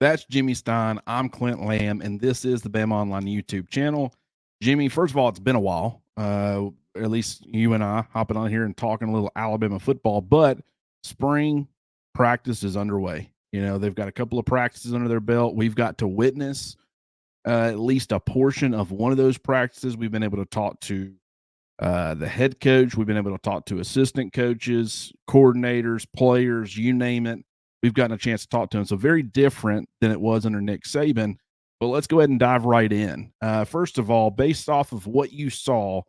That's Jimmy Stein. I'm Clint Lamb, and this is the BamaOnLine YouTube channel. Jimmy, first of all, it's been a while. At least you and I hopping on here and talking a little Alabama football, but spring practice is underway. You know, they've got a couple of practices under their belt. We've got to witness at least a portion of one of those practices. We've been able to talk to the head coach. We've been able to talk to assistant coaches, coordinators, players, you name it. We've gotten a chance to talk to them. So very different than it was under Nick Saban. But let's go ahead and dive right in. First of all, based off of what you saw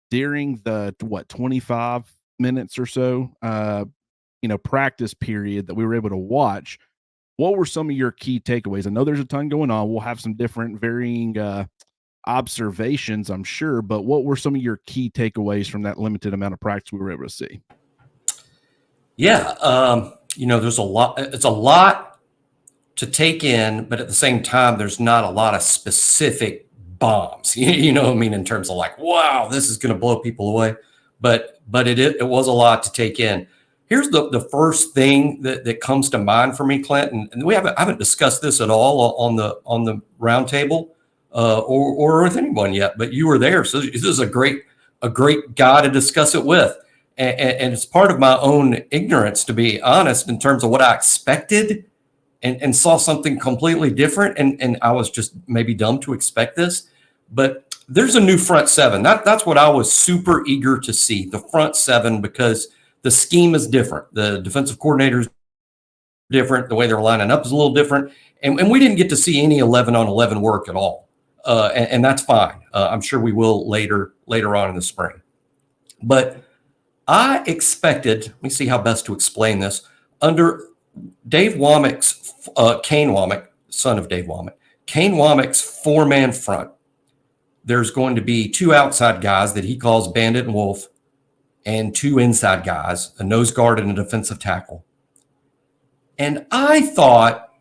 during the 25 minutes or so, practice period that we were able to watch, what were some of your key takeaways? I know there's a ton going on. We'll have some different varying observations, I'm sure, but what were some of your key takeaways from that limited amount of practice we were able to see? Yeah, there's a lot. It's a lot to take in, but at the same time, there's not a lot of specific bombs. You know what I mean, in terms of like, wow, this is going to blow people away. But it was a lot to take in. Here's the first thing that comes to mind for me, Clint, and I haven't discussed this at all on the roundtable or with anyone yet, but you were there, so this is a great guy to discuss it with. And it's part of my own ignorance, to be honest, in terms of what I expected and saw something completely different. And I was just maybe dumb to expect this. But there's a new front seven. That's what I was super eager to see, the front seven, because the scheme is different. The defensive coordinator is different. The way they're lining up is a little different. And we didn't get to see any 11-on-11 work at all. And that's fine. I'm sure we will later on in the spring. But I expected, let me see how best to explain this, under Dave Womack's, Kane Womack, son of Dave Womack, Kane Womack's four-man front, there's going to be two outside guys that he calls Bandit and Wolf, and two inside guys, a nose guard and a defensive tackle. And I thought,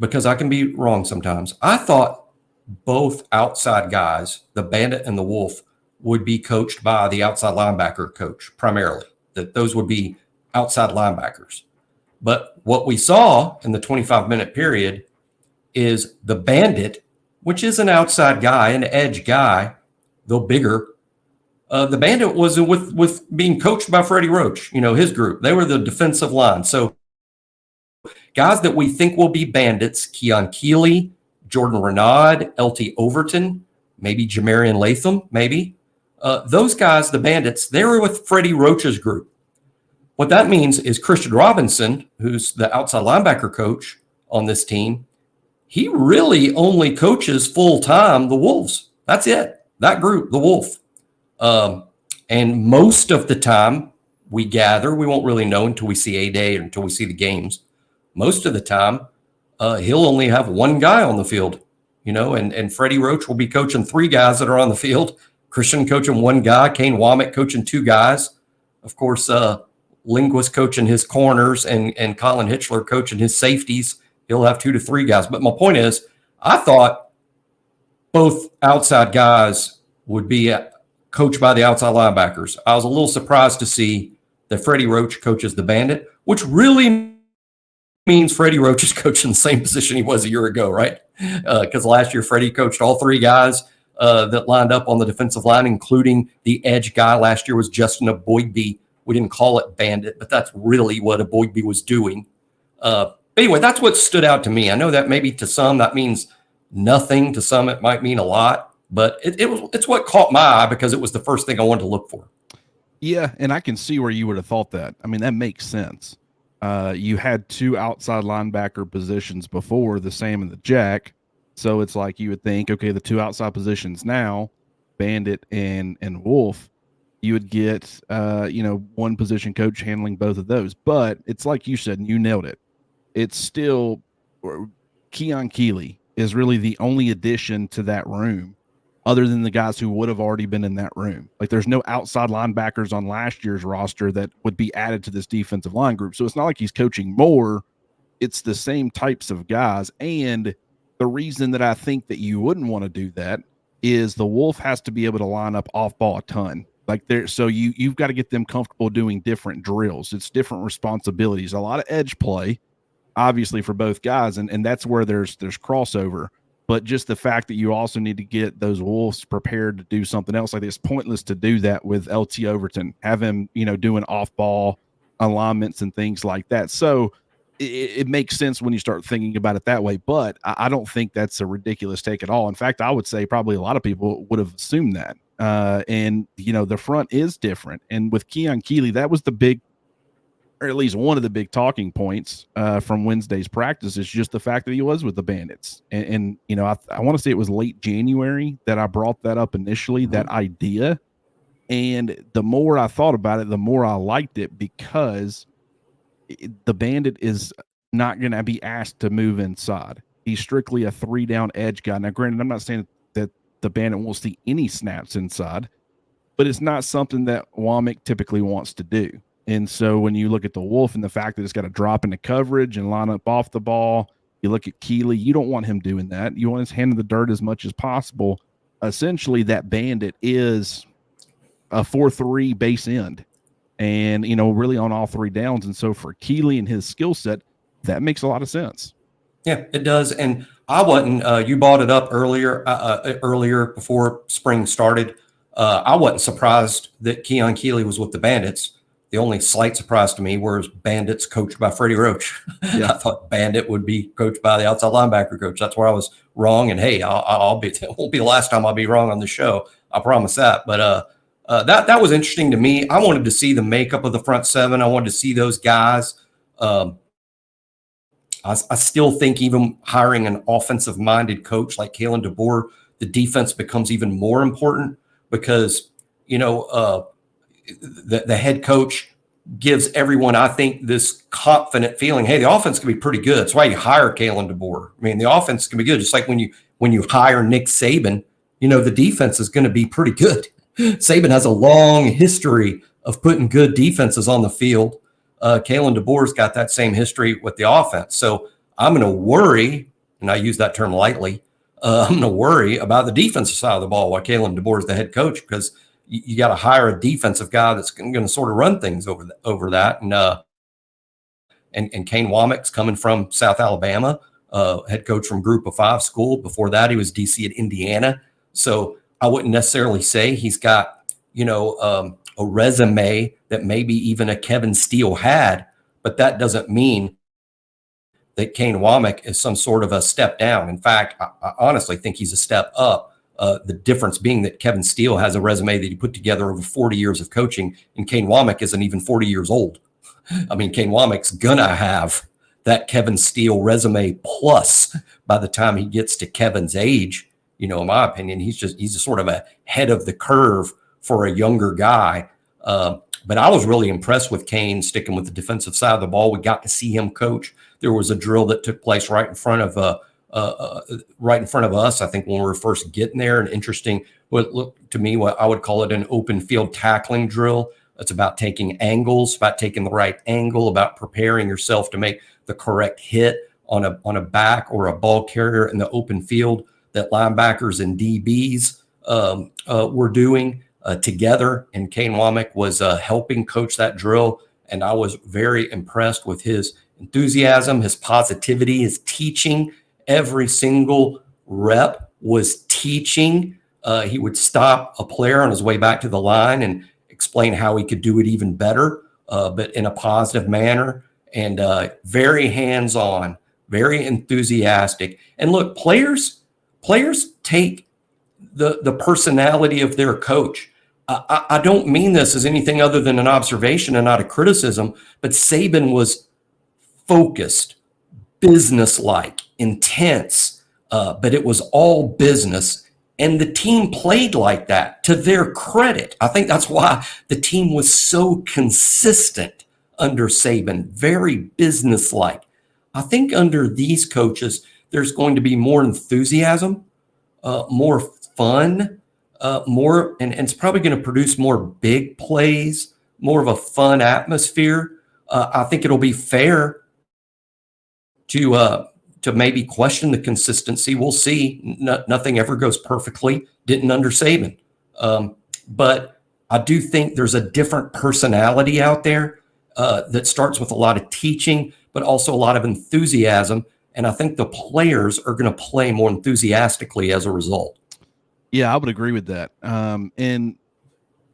because I can be wrong sometimes, I thought both outside guys, the Bandit and the Wolf, would be coached by the outside linebacker coach primarily, that those would be outside linebackers. But what we saw in the 25-minute period is the Bandit, which is an outside guy, an edge guy, though bigger. The Bandit was with being coached by Freddie Roach, his group. They were the defensive line. So guys that we think will be Bandits, Keon Keeley, Jordan Renaud, LT Overton, maybe Jamirion Latu, maybe. Those guys, the Bandits, they were with Freddie Roach's group. What that means is Christian Robinson, who's the outside linebacker coach on this team, he really only coaches full-time the Wolves. That's it. That group, the Wolf. And most of the time we gather, we won't really know until we see A-Day or until we see the games. Most of the time, he'll only have one guy on the field, and Freddie Roach will be coaching three guys that are on the field. Christian coaching one guy, Kane Womack coaching two guys. Of course, Linguist coaching his corners and Colin Hitchler coaching his safeties. He'll have 2 to 3 guys. But my point is, I thought both outside guys would be coached by the outside linebackers. I was a little surprised to see that Freddie Roach coaches the Bandit, which really means Freddie Roach is coaching the same position he was a year ago, right? Because last year, Freddie coached all three guys that lined up on the defensive line, including the edge guy last year was Justin Aboigbe. We didn't call it Bandit, but that's really what Aboigbe was doing. But anyway, that's what stood out to me. I know that maybe to some that means nothing. To some it might mean a lot, but it's what caught my eye because it was the first thing I wanted to look for. Yeah, and I can see where you would have thought that. I mean, that makes sense. You had two outside linebacker positions before, the Sam and the Jack. So it's like you would think, okay, the two outside positions now, Bandit and Wolf, you would get, one position coach handling both of those. But it's like you said, and you nailed it. It's still Keon Keeley is really the only addition to that room other than the guys who would have already been in that room. Like there's no outside linebackers on last year's roster that would be added to this defensive line group. So it's not like he's coaching more. It's the same types of guys. And the reason that I think that you wouldn't want to do that is the Wolf has to be able to line up off ball a ton. Like there, so you've got to get them comfortable doing different drills. It's different responsibilities, a lot of edge play, obviously for both guys, and that's where there's crossover. But just the fact that you also need to get those Wolves prepared to do something else, like it's pointless to do that with LT Overton, have him, doing off-ball alignments and things like that. So it makes sense when you start thinking about it that way. But I don't think that's a ridiculous take at all. In fact, I would say probably a lot of people would have assumed that. And the front is different. And with Keon Keeley, that was the big, or at least one of the big talking points from Wednesday's practice, is just the fact that he was with the Bandits. And I want to say it was late January that I brought that up initially, that idea. And the more I thought about it, the more I liked it, because the Bandit is not going to be asked to move inside. He's strictly a 3-down edge guy. Now, granted, I'm not saying that the Bandit won't see any snaps inside, but it's not something that Womack typically wants to do. And so when you look at the Wolf and the fact that it's got to drop into coverage and line up off the ball, you look at Keeley, you don't want him doing that. You want his hand in the dirt as much as possible. Essentially, that Bandit is a 4-3 base end and, really on all 3 downs. And so for Keeley and his skill set, that makes a lot of sense. Yeah, it does. And I wasn't, you brought it up earlier before spring started. I wasn't surprised that Keon Keeley was with the Bandits. The only slight surprise to me was Bandits coached by Freddie Roach. Yeah. I thought Bandit would be coached by the outside linebacker coach. That's where I was wrong. And hey, it won't be the last time I'll be wrong on the show. I promise that. But that was interesting to me. I wanted to see the makeup of the front 7. I wanted to see those guys. I still think even hiring an offensive-minded coach like Kalen DeBoer, the defense becomes even more important, because the head coach gives everyone, I think, this confident feeling. Hey, the offense can be pretty good. That's why you hire Kalen DeBoer. I mean, the offense can be good. Just like when you hire Nick Saban, the defense is going to be pretty good. Saban has a long history of putting good defenses on the field. Kalen DeBoer's got that same history with the offense. So I'm going to worry, and I use that term lightly, I'm going to worry about the defensive side of the ball while Kalen DeBoer is the head coach, because you got to hire a defensive guy that's going to sort of run things over that. And Kane Womack's coming from South Alabama, head coach from Group of 5 school. Before that, he was DC at Indiana. So I wouldn't necessarily say he's got, a resume that maybe even a Kevin Steele had, but that doesn't mean that Kane Womack is some sort of a step down. In fact, I honestly think he's a step up. The difference being that Kevin Steele has a resume that he put together over 40 years of coaching, and Kane Womack isn't even 40 years old. I mean, Kane Womack's gonna have that Kevin Steele resume plus by the time he gets to Kevin's age. In my opinion, he's a sort of a head of the curve for a younger guy. But I was really impressed with Kane sticking with the defensive side of the ball. We got to see him coach. There was a drill that took place right in front of us, I think, when we were first getting there. An interesting, what looked to me, what I would call it, an open field tackling drill. It's about taking angles, about taking the right angle, about preparing yourself to make the correct hit on a back or a ball carrier in the open field that linebackers and DBs were doing together. And Kane Womack was helping coach that drill. And I was very impressed with his enthusiasm, his positivity, his teaching. Every single rep was teaching. He would stop a player on his way back to the line and explain how he could do it even better, but in a positive manner, and very hands-on, very enthusiastic. And look, players take the personality of their coach. I don't mean this as anything other than an observation and not a criticism, but Saban was focused, business-like, intense, but it was all business. And the team played like that, to their credit. I think that's why the team was so consistent under Saban, very business-like. I think under these coaches, there's going to be more enthusiasm, more fun, more, and it's probably going to produce more big plays, more of a fun atmosphere. I think it'll be fair to maybe question the consistency. We'll see. Nothing ever goes perfectly. Didn't under Saban. But I do think there's a different personality out there that starts with a lot of teaching, but also a lot of enthusiasm. And I think the players are going to play more enthusiastically as a result. Yeah, I would agree with that. And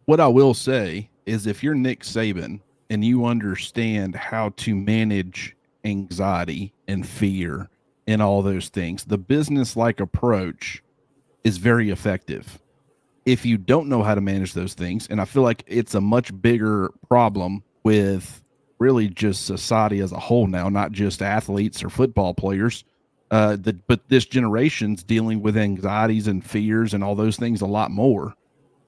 what I will say is if you're Nick Saban and you understand how to manage anxiety and fear and all those things, the business-like approach is very effective. If you don't know how to manage those things, and I feel like it's a much bigger problem with really just society as a whole now, not just athletes or football players, but this generation's dealing with anxieties and fears and all those things a lot more.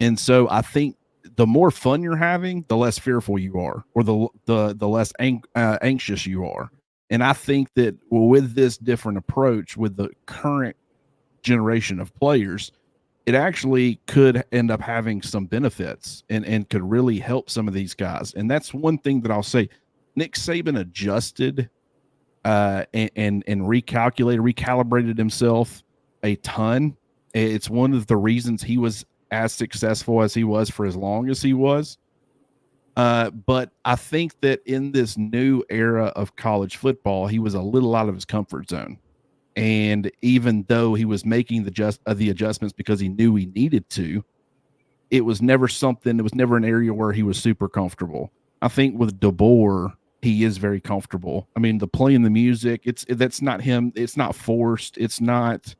And so I think the more fun you're having, the less fearful you are, or the less anxious you are. And I think that with this different approach, with the current generation of players, it actually could end up having some benefits and could really help some of these guys. And that's one thing that I'll say. Nick Saban adjusted and recalibrated himself a ton. It's one of the reasons he was as successful as he was for as long as he was. But I think that in this new era of college football, he was a little out of his comfort zone. And even though he was making the adjustments because he knew he needed to, it was never an area where he was super comfortable. I think with DeBoer, he is very comfortable. I mean, the playing the music, that's not him. It's not forced. It's not,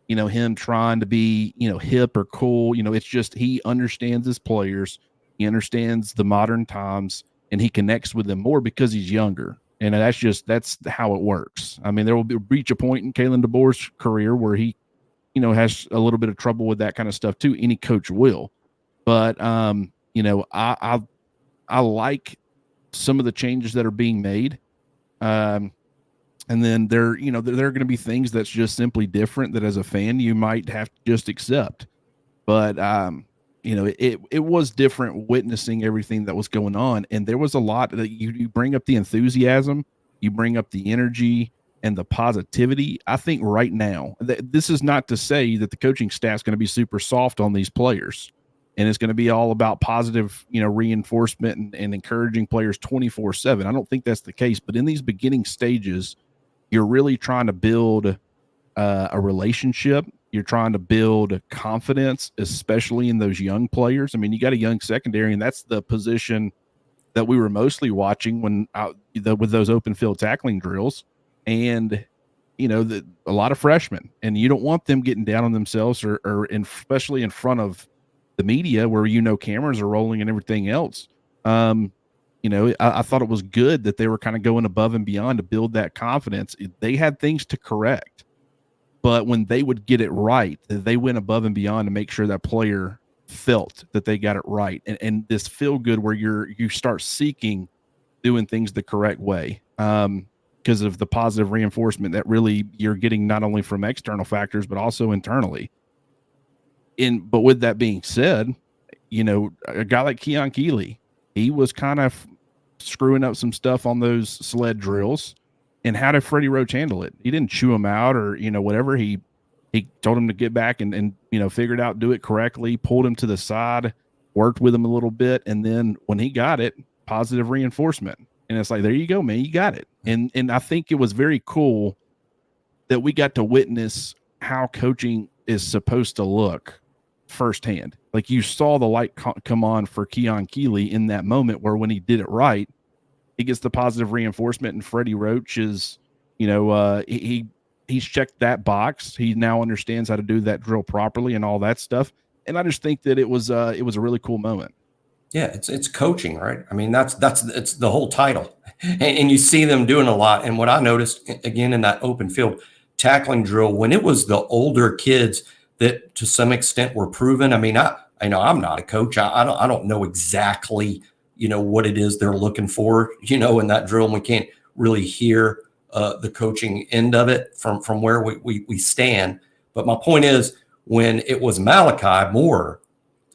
him trying to be, hip or cool. It's just he understands his players. He understands the modern times, and he connects with them more because he's younger. And that's how it works. I mean, there will reach a point in Kalen DeBoer's career where he, has a little bit of trouble with that kind of stuff too. Any coach will. But, I like some of the changes that are being made. And then there are going to be things that's just simply different that as a fan, you might have to just accept. But, it was different witnessing everything that was going on. And there was a lot that you bring up the enthusiasm, you bring up the energy and the positivity. I think right now, this is not to say that the coaching staff is going to be super soft on these players. And it's going to be all about positive, reinforcement and encouraging players 24/7. I don't think that's the case. But in these beginning stages, you're really trying to build a relationship. You're trying to build confidence, especially in those young players. I mean, you got a young secondary, and that's the position that we were mostly watching with those open field tackling drills. And, a lot of freshmen. And you don't want them getting down on themselves or especially in front of the media where cameras are rolling and everything else. I thought it was good that they were kind of going above and beyond to build that confidence. They had things to correct, but when they would get it right, they went above and beyond to make sure that player felt that they got it right. And this feel good where you start seeking doing things the correct way because of the positive reinforcement that really you're getting not only from external factors, but also internally. But with that being said, a guy like Keon Keeley, he was kind of screwing up some stuff on those sled drills. And how did Freddie Roach handle it? He didn't chew him out or, whatever. He told him to get back and figured out, do it correctly, pulled him to the side, worked with him a little bit. And then when he got it, positive reinforcement. And it's like, there you go, man, you got it. And I think it was very cool that we got to witness how coaching is supposed to look firsthand. Like you saw the light come on for Keon Keeley in that moment where when he did it right, he gets the positive reinforcement, and Freddie Roach is, he's checked that box. He now understands how to do that drill properly and all that stuff. And I just think that it was a really cool moment. Yeah, it's coaching, right? I mean, it's the whole title, and you see them doing a lot. And what I noticed again in that open field tackling drill, when it was the older kids that to some extent were proven. I mean, I know I'm not a coach. I don't know exactly what it is they're looking for in that drill, and we can't really hear the coaching end of it from where we stand. But my point is, when it was Malachi Moore,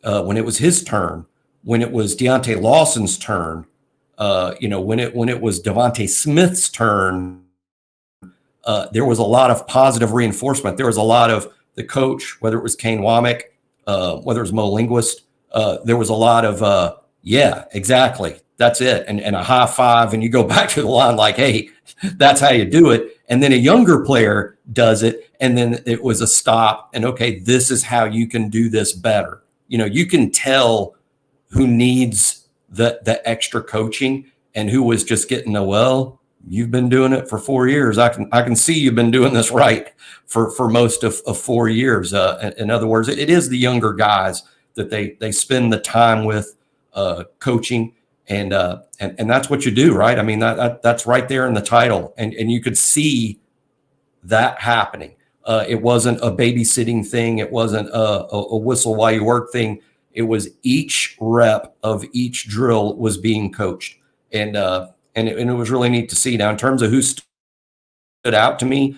when it was his turn, when it was Deontay Lawson's turn, when it was Devontae Smith's turn, there was a lot of positive reinforcement. There was a lot of the coach, whether it was Kane Womack, whether it was Mo Linguist, there was a lot of, yeah, exactly. that's it. And a high five, and you go back to the line like, hey, that's how you do it. And then a younger player does it, and then it was a stop. And okay, this is how you can do this better. You know, you can tell who needs the extra coaching and who was just getting you've been doing it for 4 years. I can see you've been doing this right for most of 4 years. In other words, it is the younger guys that they spend the time with coaching, and that's what you do, right? I mean, that's right there in the title, and you could see that happening. It wasn't a babysitting thing. It wasn't a whistle while you work thing. It was each rep of each drill was being coached, and it was really neat to see. Now, in terms of who stood out to me,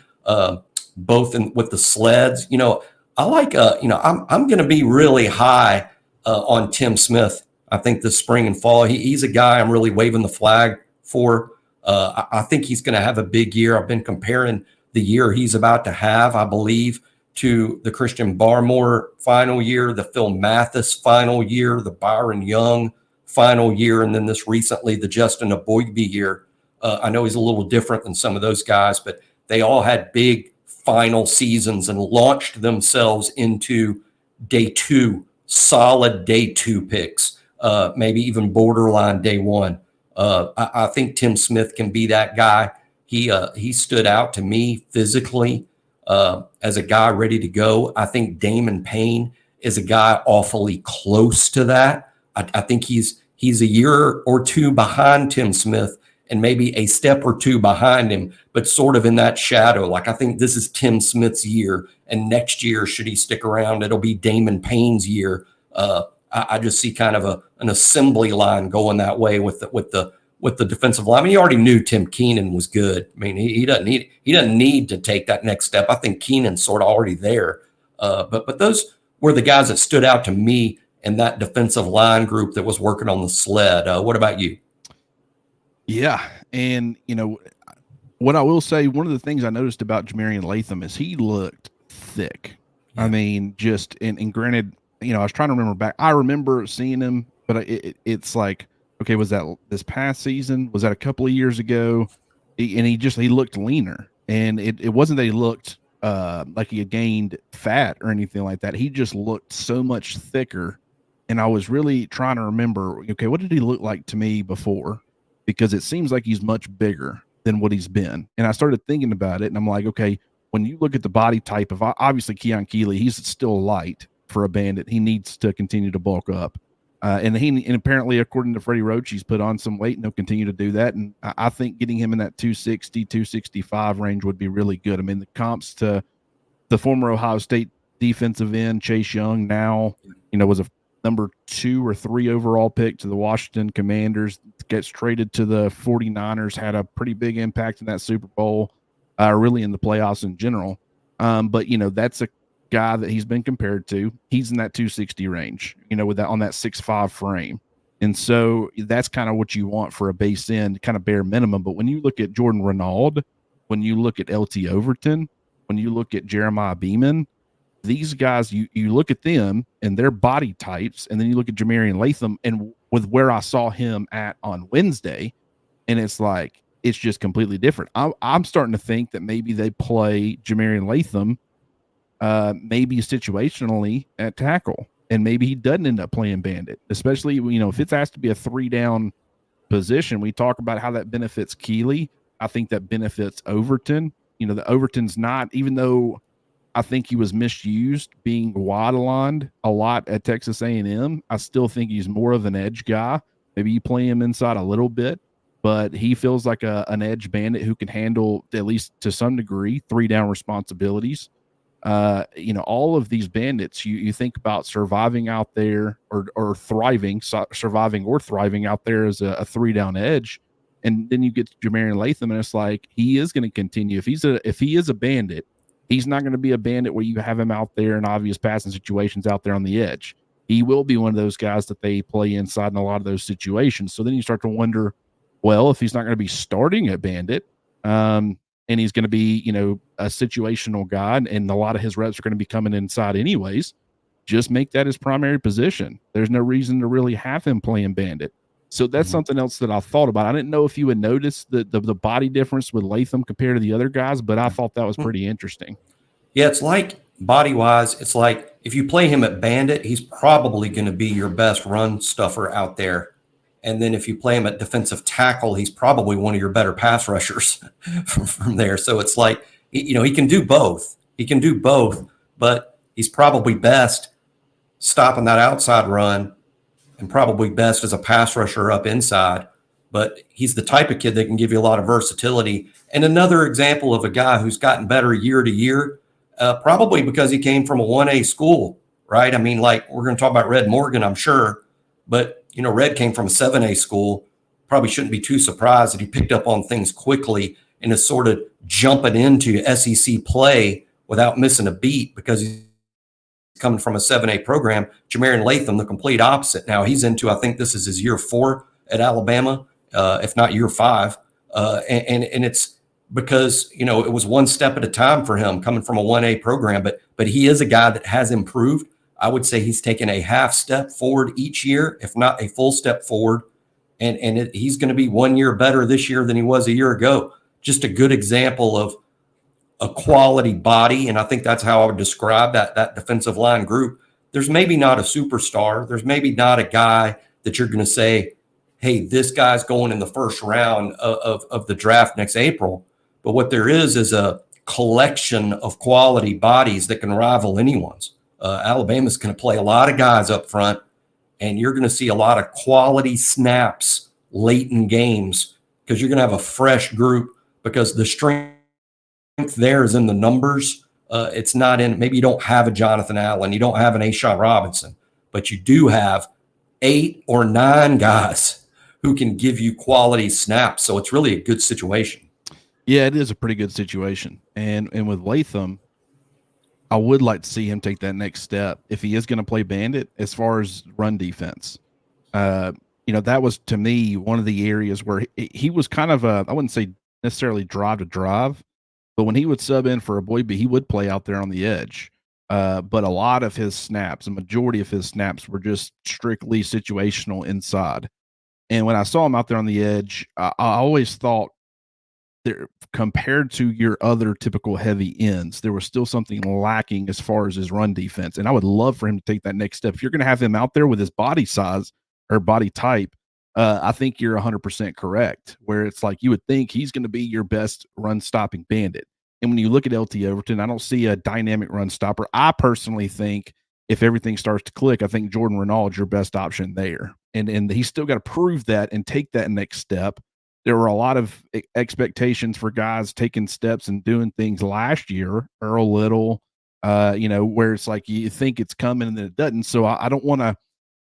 both with the sleds, you know, I like, I'm going to be really high on Tim Smith. I think this spring and fall, he's a guy I'm really waving the flag for. I think he's going to have a big year. I've been comparing the year he's about to have, I believe, to the Christian Barmore final year, the Phil Mathis final year, the Byron Young final year, and then this recently, the Justin Aboigbe year. I know he's a little different than some of those guys, but they all had big final seasons and launched themselves into day two, solid day two picks, maybe even borderline day one. I think Tim Smith can be that guy. He stood out to me physically as a guy ready to go. I think Damon Payne is a guy awfully close to that. I think he's a year or two behind Tim Smith and maybe a step or two behind him, but sort of in that shadow. Like, I think this is Tim Smith's year, and next year, should he stick around, it'll be Damon Payne's year. I just see kind of an assembly line going that way with the defensive line. I mean, you already knew Tim Keenan was good. I mean, he doesn't need to take that next step. I think Keenan's sort of already there. But those were the guys that stood out to me in that defensive line group that was working on the sled. What about you? Yeah, and you know what I will say. One of the things I noticed about Jamirion Latu is he looked thick. Yeah. I mean, just and granted, you know, I was trying to remember back. I remember seeing him, but it's like, okay, was that this past season? Was that a couple of years ago? And he looked leaner, and it wasn't that he looked like he had gained fat or anything like that. He just looked so much thicker, and I was really trying to remember, okay, what did he look like to me before? Because it seems like he's much bigger than what he's been. And I started thinking about it, and I'm like, okay, when you look at the body type of, obviously Keon Keeley, he's still light for a Bandit. He needs to continue to bulk up. And apparently, according to Freddie Roach, he's put on some weight, and he'll continue to do that. And I think getting him in that 260, 265 range would be really good. I mean, the comps to the former Ohio State defensive end, Chase Young, now, you know, was a number 2 or 3 overall pick to the Washington Commanders, gets traded to the 49ers, had a pretty big impact in that Super Bowl, really in the playoffs in general. But, you know, that's a guy that he's been compared to. He's in that 260 range, you know, with that on that 6'5" frame. And so that's kind of what you want for a base end, kind of bare minimum. But when you look at Jordan Renaud, when you look at LT Overton, when you look at Jeremiah Beeman, these guys, you look at them and their body types, and then you look at Jamirion Latu and with where I saw him at on Wednesday, and it's like, it's just completely different. I'm starting to think that maybe they play Jamirion Latu maybe situationally at tackle, and maybe he doesn't end up playing Bandit, especially, you know, if it's asked to be a 3-down position. We talk about how that benefits Keeley. I think that benefits Overton. You know, the Overton's not, even though I think he was misused being wide aligned a lot at Texas A&M, I still think he's more of an edge guy. Maybe you play him inside a little bit, but he feels like an edge bandit who can handle, at least to some degree, 3-down responsibilities. You know, all of these bandits, you think about surviving out there or surviving or thriving out there as a 3-down edge. And then you get to Jamirion Latu, and it's like, he is going to continue. If he is a bandit, he's not going to be a bandit where you have him out there in obvious passing situations out there on the edge. He will be one of those guys that they play inside in a lot of those situations. So then you start to wonder, well, if he's not going to be starting at Bandit, and he's going to be, you know, a situational guy, and a lot of his reps are going to be coming inside anyways, just make that his primary position. There's no reason to really have him playing Bandit. So that's something else that I thought about. I didn't know if you would notice the body difference with Latham compared to the other guys, but I thought that was pretty interesting. Yeah, it's like body-wise, it's like if you play him at Bandit, he's probably going to be your best run stuffer out there. And then if you play him at defensive tackle, he's probably one of your better pass rushers from there. So it's like, you know, he can do both. He can do both, but he's probably best stopping that outside run and probably best as a pass rusher up inside. But he's the type of kid that can give you a lot of versatility. And another example of a guy who's gotten better year to year, probably because he came from a 1A school, right? I mean, like we're going to talk about Red Morgan, I'm sure, but you know, Red came from a 7A school. Probably shouldn't be too surprised that he picked up on things quickly and is sort of jumping into SEC play without missing a beat because he's coming from a 7A program. Jamirion Latu, the complete opposite. Now he's into, I think this is his year 4 at Alabama, if not year 5. And it's because, you know, it was one step at a time for him coming from a 1A program, but he is a guy that has improved. I would say he's taken a half step forward each year, if not a full step forward. And he's going to be 1 year better this year than he was a year ago. Just a good example of a quality body. And I think that's how I would describe that defensive line group. There's maybe not a superstar. There's maybe not a guy that you're going to say, hey, this guy's going in the first round of the draft next April. But what there is a collection of quality bodies that can rival anyone's. Alabama's going to play a lot of guys up front, and you're going to see a lot of quality snaps late in games because you're going to have a fresh group because the strength there is in the numbers. It's not in, maybe you don't have a Jonathan Allen, you don't have an Ashawn Robinson, but you do have 8 or 9 guys who can give you quality snaps. So it's really a good situation. Yeah, it is a pretty good situation. And with Latham, I would like to see him take that next step if he is going to play Bandit as far as run defense. You know, that was to me one of the areas where he was kind of I wouldn't say necessarily drive to drive, but when he would sub in for a Boy B, he would play out there on the edge. But a lot of his snaps, a majority of his snaps were just strictly situational inside. And when I saw him out there on the edge, I always thought there, compared to your other typical heavy ends, there was still something lacking as far as his run defense. And I would love for him to take that next step. If you're going to have him out there with his body size or body type, I think you're 100% correct, where it's like you would think he's going to be your best run stopping bandit. And when you look at LT Overton, I don't see a dynamic run stopper. I personally think if everything starts to click, I think Jordan Renaud's your best option there. And he's still got to prove that and take that next step. There were a lot of expectations for guys taking steps and doing things last year, Earl Little, you know, where it's like you think it's coming and then it doesn't. So I don't want to,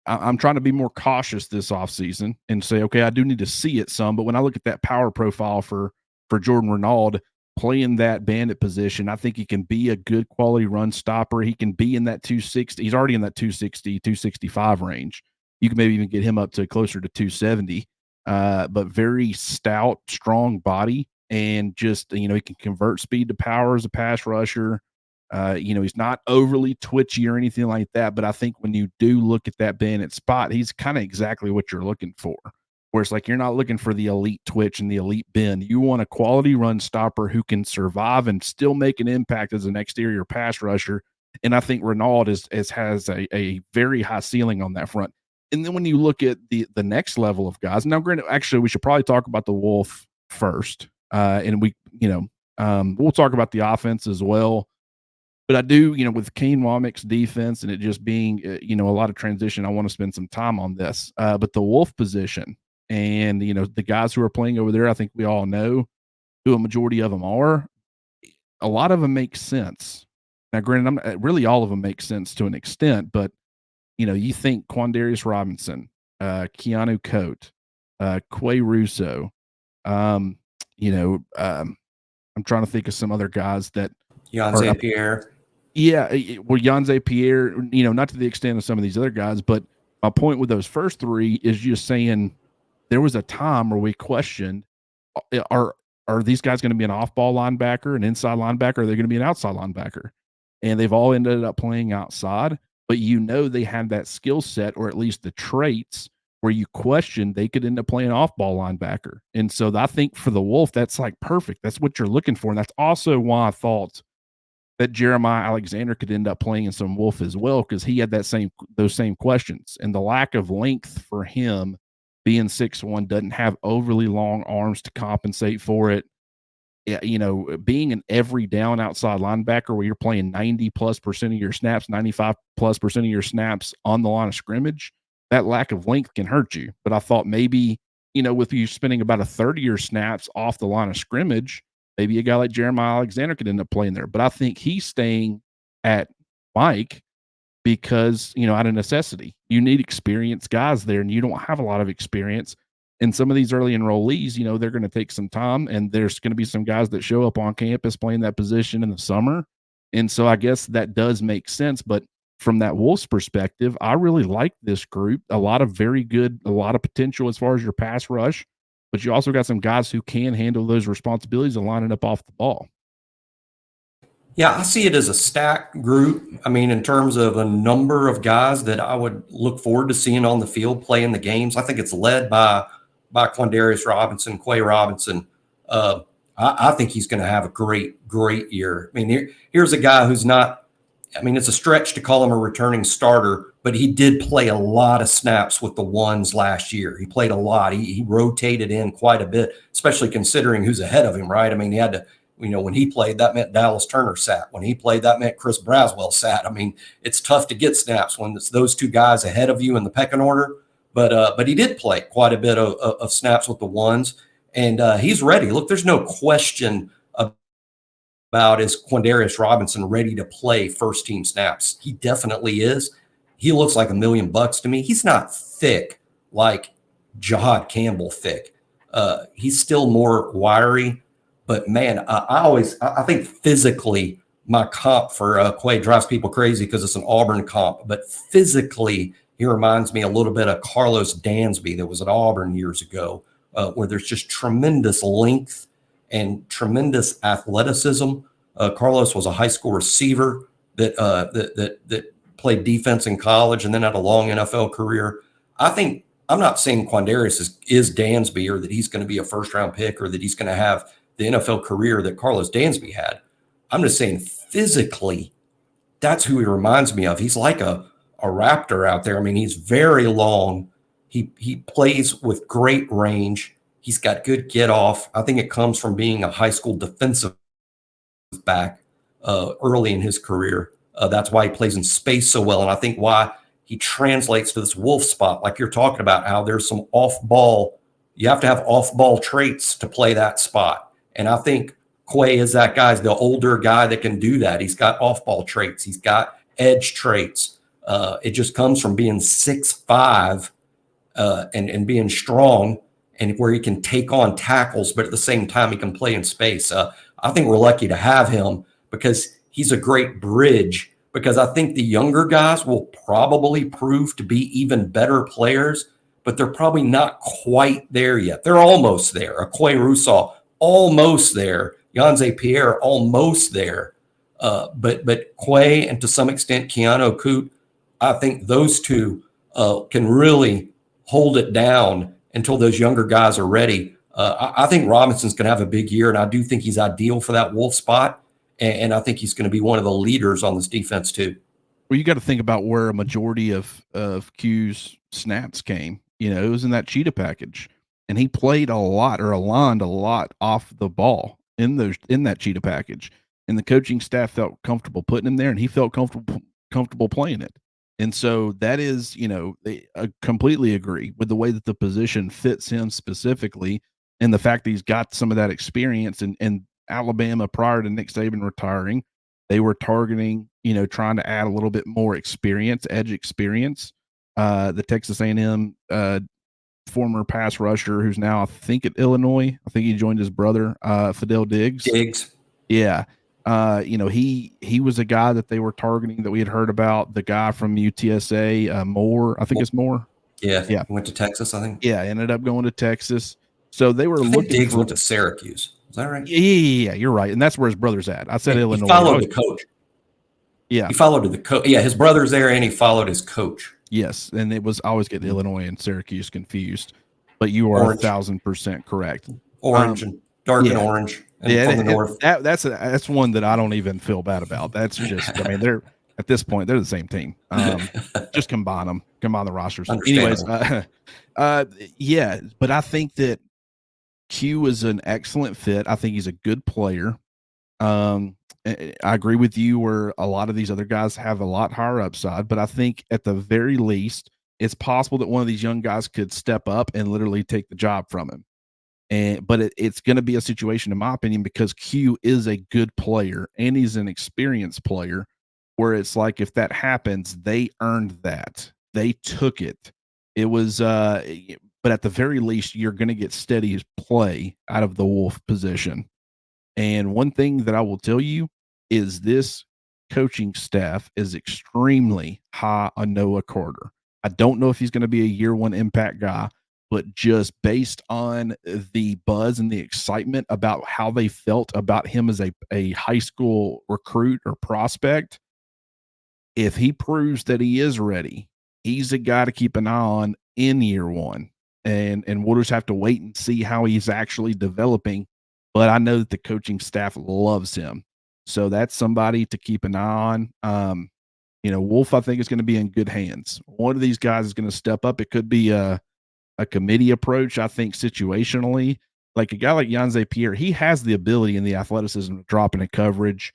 I'm trying to be more cautious this offseason and say, okay, I do need to see it some. But when I look at that power profile for Jordan Renaud playing that bandit position, I think he can be a good quality run stopper. He can be in that 260. He's already in that 260, 265 range. You can maybe even get him up to closer to 270. But very stout, strong body, and just, you know, he can convert speed to power as a pass rusher. You know, he's not overly twitchy or anything like that, but I think when you do look at that Bandit spot, he's kind of exactly what you're looking for. Where it's like you're not looking for the elite twitch and the elite bend. You want a quality run stopper who can survive and still make an impact as an exterior pass rusher. And I think Renaud has a very high ceiling on that front. And then when you look at the next level of guys, now granted, actually, we should probably talk about the Wolf first. And we, you know, we'll talk about the offense as well. But I do, you know, with Kane Womack's defense and it just being, you know, a lot of transition, I want to spend some time on this. But the Wolf position and, you know, the guys who are playing over there, I think we all know who a majority of them are. A lot of them make sense. Now, granted, really all of them make sense to an extent, but you know, you think Quandarius Robinson, Keanu Coate, Quay Russo, you know, I'm trying to think of some other guys that Yanze Pierre. Yeah, well, Yanze Pierre, you know, not to the extent of some of these other guys, but my point with those first 3 is just saying there was a time where we questioned, are these guys going to be an off-ball linebacker, an inside linebacker, or are they going to be an outside linebacker? And they've all ended up playing outside. But you know they have that skill set, or at least the traits, where you question they could end up playing off-ball linebacker. And so I think for the Wolf, that's like perfect. That's what you're looking for. And that's also why I thought that Jeremiah Alexander could end up playing in some Wolf as well, because he had those same questions. And the lack of length for him being 6'1", doesn't have overly long arms to compensate for it. You know, being an every down outside linebacker where you're playing 90+% of your snaps, 95+% of your snaps on the line of scrimmage, that lack of length can hurt you. But I thought maybe, you know, with you spending about a third of your snaps off the line of scrimmage, maybe a guy like Jeremiah Alexander could end up playing there. But I think he's staying at Mike because, you know, out of necessity. You need experienced guys there, and you don't have a lot of experience. And some of these early enrollees, you know, they're going to take some time, and there's going to be some guys that show up on campus playing that position in the summer. And so I guess that does make sense. But from that Wolves perspective, I really like this group. A lot of very good, a lot of potential as far as your pass rush, but you also got some guys who can handle those responsibilities and line it up off the ball. Yeah, I see it as a stacked group. I mean, in terms of a number of guys that I would look forward to seeing on the field playing the games. I think it's led by Quandarius Robinson, Quay Robinson. I think he's going to have a great year. I mean, here's a guy who's not, I mean, it's a stretch to call him a returning starter, but he did play a lot of snaps with the ones last year. He played a lot. He rotated in quite a bit, especially considering who's ahead of him, right? I mean, he had to, you know, when he played, that meant Dallas Turner sat. When he played, that meant Chris Braswell sat. I mean, it's tough to get snaps when it's those two guys ahead of you in the pecking order. But he did play quite a bit of snaps with the ones, and he's ready. Look, there's no question about is Quandarius Robinson ready to play first-team snaps. He definitely is. He looks like $1 million to me. He's not thick like Jahad Campbell thick. He's still more wiry. But, man, I think physically my comp for Quay drives people crazy because it's an Auburn comp. But physically, he reminds me a little bit of Carlos Dansby that was at Auburn years ago, where there's just tremendous length and tremendous athleticism. Carlos was a high school receiver that played defense in college and then had a long NFL career. I'm not saying Quandarius is Dansby or that he's going to be a first-round pick or that he's going to have the NFL career that Carlos Dansby had. I'm just saying physically, that's who he reminds me of. He's like a raptor out there. I mean, he's very long. He plays with great range. He's got good get off. I think it comes from being a high school defensive back early in his career. That's why he plays in space so well. And I think why he translates to this Wolf spot, like you're talking about, how there's some off-ball. You have to have off-ball traits to play that spot. And I think Quay is that guy. He's the older guy that can do that. He's got off-ball traits. He's got edge traits. It just comes from being 6'5" and being strong, and where he can take on tackles, but at the same time he can play in space. I think we're lucky to have him because he's a great bridge, because I think the younger guys will probably prove to be even better players, but they're probably not quite there yet. They're almost there. A Quay Russaw, almost there. Yanze Pierre, almost there. But Quay and to some extent Keanu Coote, I think those two can really hold it down until those younger guys are ready. I think Robinson's going to have a big year, and I do think he's ideal for that Wolf spot. And I think he's going to be one of the leaders on this defense too. Well, you got to think about where a majority of Q's snaps came. You know, it was in that cheetah package, and he played a lot or aligned a lot off the ball in that cheetah package. And the coaching staff felt comfortable putting him there, and he felt comfortable playing it. And so that is, you know, I completely agree with the way that the position fits him specifically, and the fact that he's got some of that experience. And Alabama, prior to Nick Saban retiring, they were targeting, you know, trying to add a little bit more experience, edge experience. The Texas A&M former pass rusher who's now, I think, at Illinois. I think he joined his brother, Fidel Diggs. Yeah. You know, he was a guy that they were targeting that we had heard about. The guy from UTSA, Moore, I think it's Moore. Yeah. He went to Texas, I think. Yeah, ended up going to Texas. So they were looking. Diggs went to Syracuse. Is that right? Yeah, you're right. And that's where his brother's at. I said Illinois. He followed the coach. Yeah. He followed the coach. Yeah, his brother's there, and he followed his coach. Yes, and it was I always get Illinois and Syracuse confused, but you are 1,000% correct. Orange and dark and orange, and from the north. That's one that I don't even feel bad about. That's just, I mean, they're at this point they're the same team. Just combine the rosters. Anyways, yeah, but I think that Q is an excellent fit. I think he's a good player. I agree with you where a lot of these other guys have a lot higher upside, but I think at the very least, it's possible that one of these young guys could step up and literally take the job from him. But it's going to be a situation, in my opinion, because Q is a good player and he's an experienced player, where it's like if that happens, they earned that. They took it. It was, but at the very least, you're going to get steady play out of the Wolf position. And one thing that I will tell you is this coaching staff is extremely high on Noah Carter. I don't know if he's going to be a year one impact guy, but just based on the buzz and the excitement about how they felt about him as a high school recruit or prospect, if he proves that he is ready, he's a guy to keep an eye on in year one. And we'll just have to wait and see how he's actually developing. But I know that the coaching staff loves him. So that's somebody to keep an eye on. Wolf, I think, is going to be in good hands. One of these guys is going to step up. It could be a committee approach, I think, situationally. Like a guy like Yanze Pierre, he has the ability and the athleticism to drop into coverage.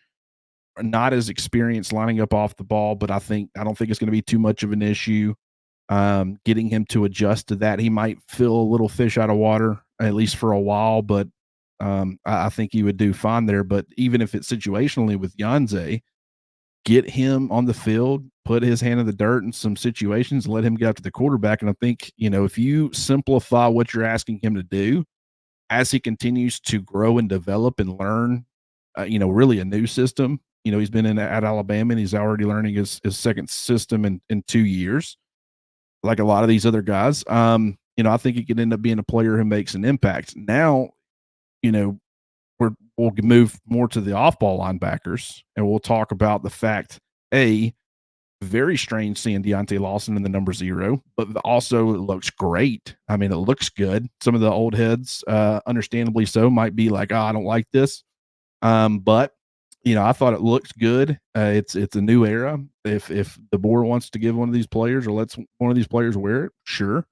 Not as experienced lining up off the ball, but I don't think it's going to be too much of an issue. Getting him to adjust to that, he might feel a little fish out of water, at least for a while, but I think he would do fine there. But even if it's situationally with Yanze, get him on the field, put his hand in the dirt in some situations, let him get up to the quarterback. And I think, if you simplify what you're asking him to do as he continues to grow and develop and learn, really a new system. He's been at Alabama and he's already learning his second system in 2 years, like a lot of these other guys. I think he could end up being a player who makes an impact. Now, we'll move more to the off-ball linebackers, and we'll talk about the fact, very strange seeing Deontay Lawson in the number 0, but also it looks great. I mean, it looks good. Some of the old heads, understandably so, might be like, I don't like this. But I thought it looked good. It's a new era. If the board wants to give one of these players or lets one of these players wear it, sure.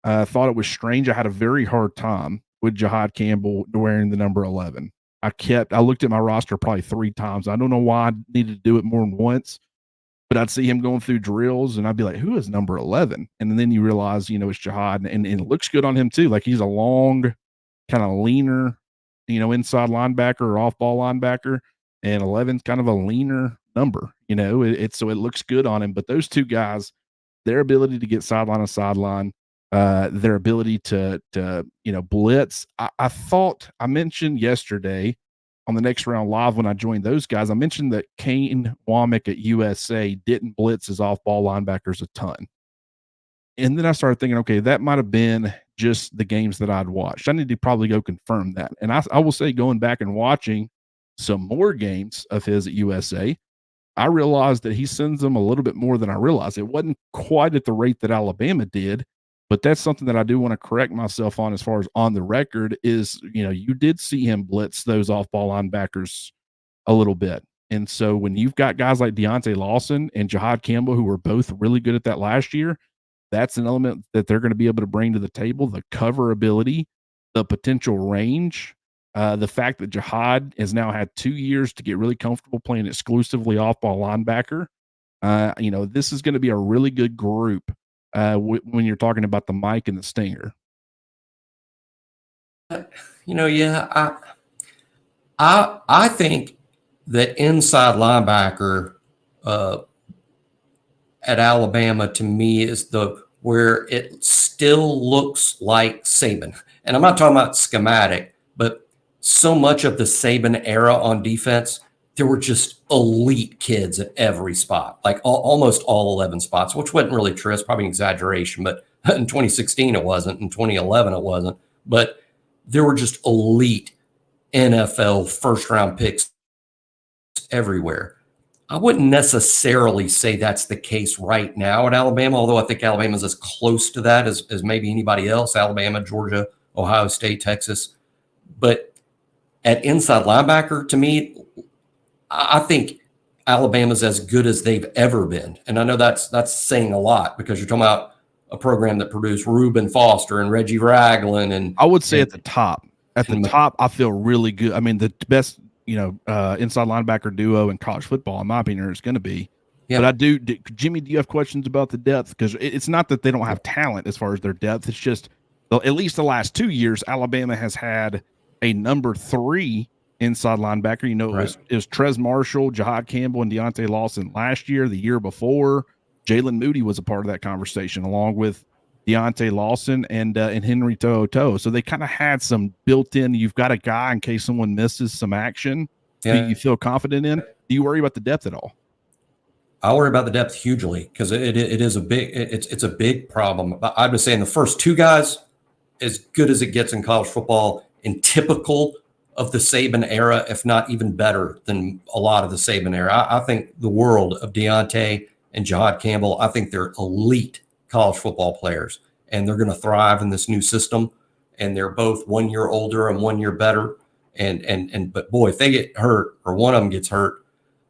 I thought it was strange. I had a very hard time with Jihad Campbell wearing the number 11. I looked at my roster probably 3 times. I don't know why I needed to do it more than once, but I'd see him going through drills and I'd be like, who is number 11? And then you realize, it's Jihad, and it looks good on him too. Like he's a long, kind of leaner, inside linebacker or off ball linebacker, and 11's kind of a leaner number, so it looks good on him. But those two guys, their ability to get sideline to sideline, their ability to blitz. I thought I mentioned yesterday on the Next Round Live when I joined those guys, I mentioned that Kane Womack at USA didn't blitz his off-ball linebackers a ton. And then I started thinking, okay, that might have been just the games that I'd watched. I need to probably go confirm that. And I will say, going back and watching some more games of his at USA, I realized that he sends them a little bit more than I realized. It wasn't quite at the rate that Alabama did, but that's something that I do want to correct myself on as far as on the record is, you did see him blitz those off-ball linebackers a little bit. And so when you've got guys like Deontay Lawson and Jihad Campbell, who were both really good at that last year, that's an element that they're going to be able to bring to the table, the cover ability, the potential range, the fact that Jihad has now had 2 years to get really comfortable playing exclusively off-ball linebacker. This is going to be a really good group when you're talking about the Mike and the Stinger. I think that inside linebacker at Alabama, to me, is where it still looks like Saban. And I'm not talking about schematic, but so much of the Saban era on defense, there were just elite kids at every spot, like almost all 11 spots, which wasn't really true. It's probably an exaggeration, but in 2016 it wasn't. In 2011 it wasn't. But there were just elite NFL first-round picks everywhere. I wouldn't necessarily say that's the case right now at Alabama, although I think Alabama's as close to that as maybe anybody else, Alabama, Georgia, Ohio State, Texas. But at inside linebacker, to me, I think Alabama's as good as they've ever been. And I know that's saying a lot because you're talking about a program that produced Reuben Foster and Reggie Ragland. And I would say at the top, I feel really good. I mean, the best, inside linebacker duo in college football, in my opinion, is going to be. Yeah. But Jimmy, do you have questions about the depth? Because it's not that they don't have talent as far as their depth. It's just, at least the last 2 years, Alabama has had a number 3 inside linebacker. It was Trez Marshall, Jahad Campbell, and Deontay Lawson last year. The year before, Jalen Moody was a part of that conversation, along with Deontay Lawson and Henry To'oTo'o. So they kind of had some built-in, you've got a guy in case someone misses some action that you feel confident in. Do you worry about the depth at all? I worry about the depth hugely because it is it's a big problem. I would say in the first 2 guys, as good as it gets in college football, and typical of the Saban era, if not even better than a lot of the Saban era. I think the world of Deontay and Jahad Campbell, I think they're elite college football players, and they're going to thrive in this new system. And they're both 1 year older and 1 year better. But boy, if they get hurt or one of them gets hurt,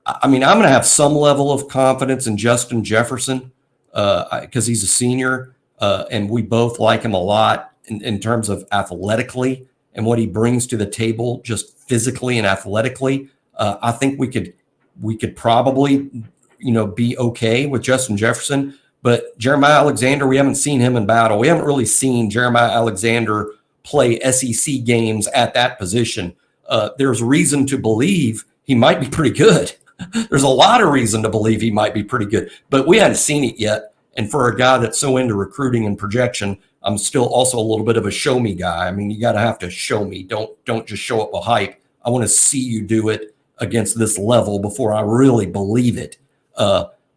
I mean, I'm going to have some level of confidence in Justin Jefferson because he's a senior, and we both like him a lot in terms of athletically and what he brings to the table, just physically and athletically. I think we could probably, be okay with Justin Jefferson. But Jeremiah Alexander, we haven't seen him in battle. We haven't really seen Jeremiah Alexander play SEC games at that position. There's reason to believe he might be pretty good. There's a lot of reason to believe he might be pretty good, but we hadn't seen it yet. And for a guy that's so into recruiting and projection, I'm still also a little bit of a show me guy. I mean, you got to have to show me. Don't just show up with hype. I want to see you do it against this level before I really believe it.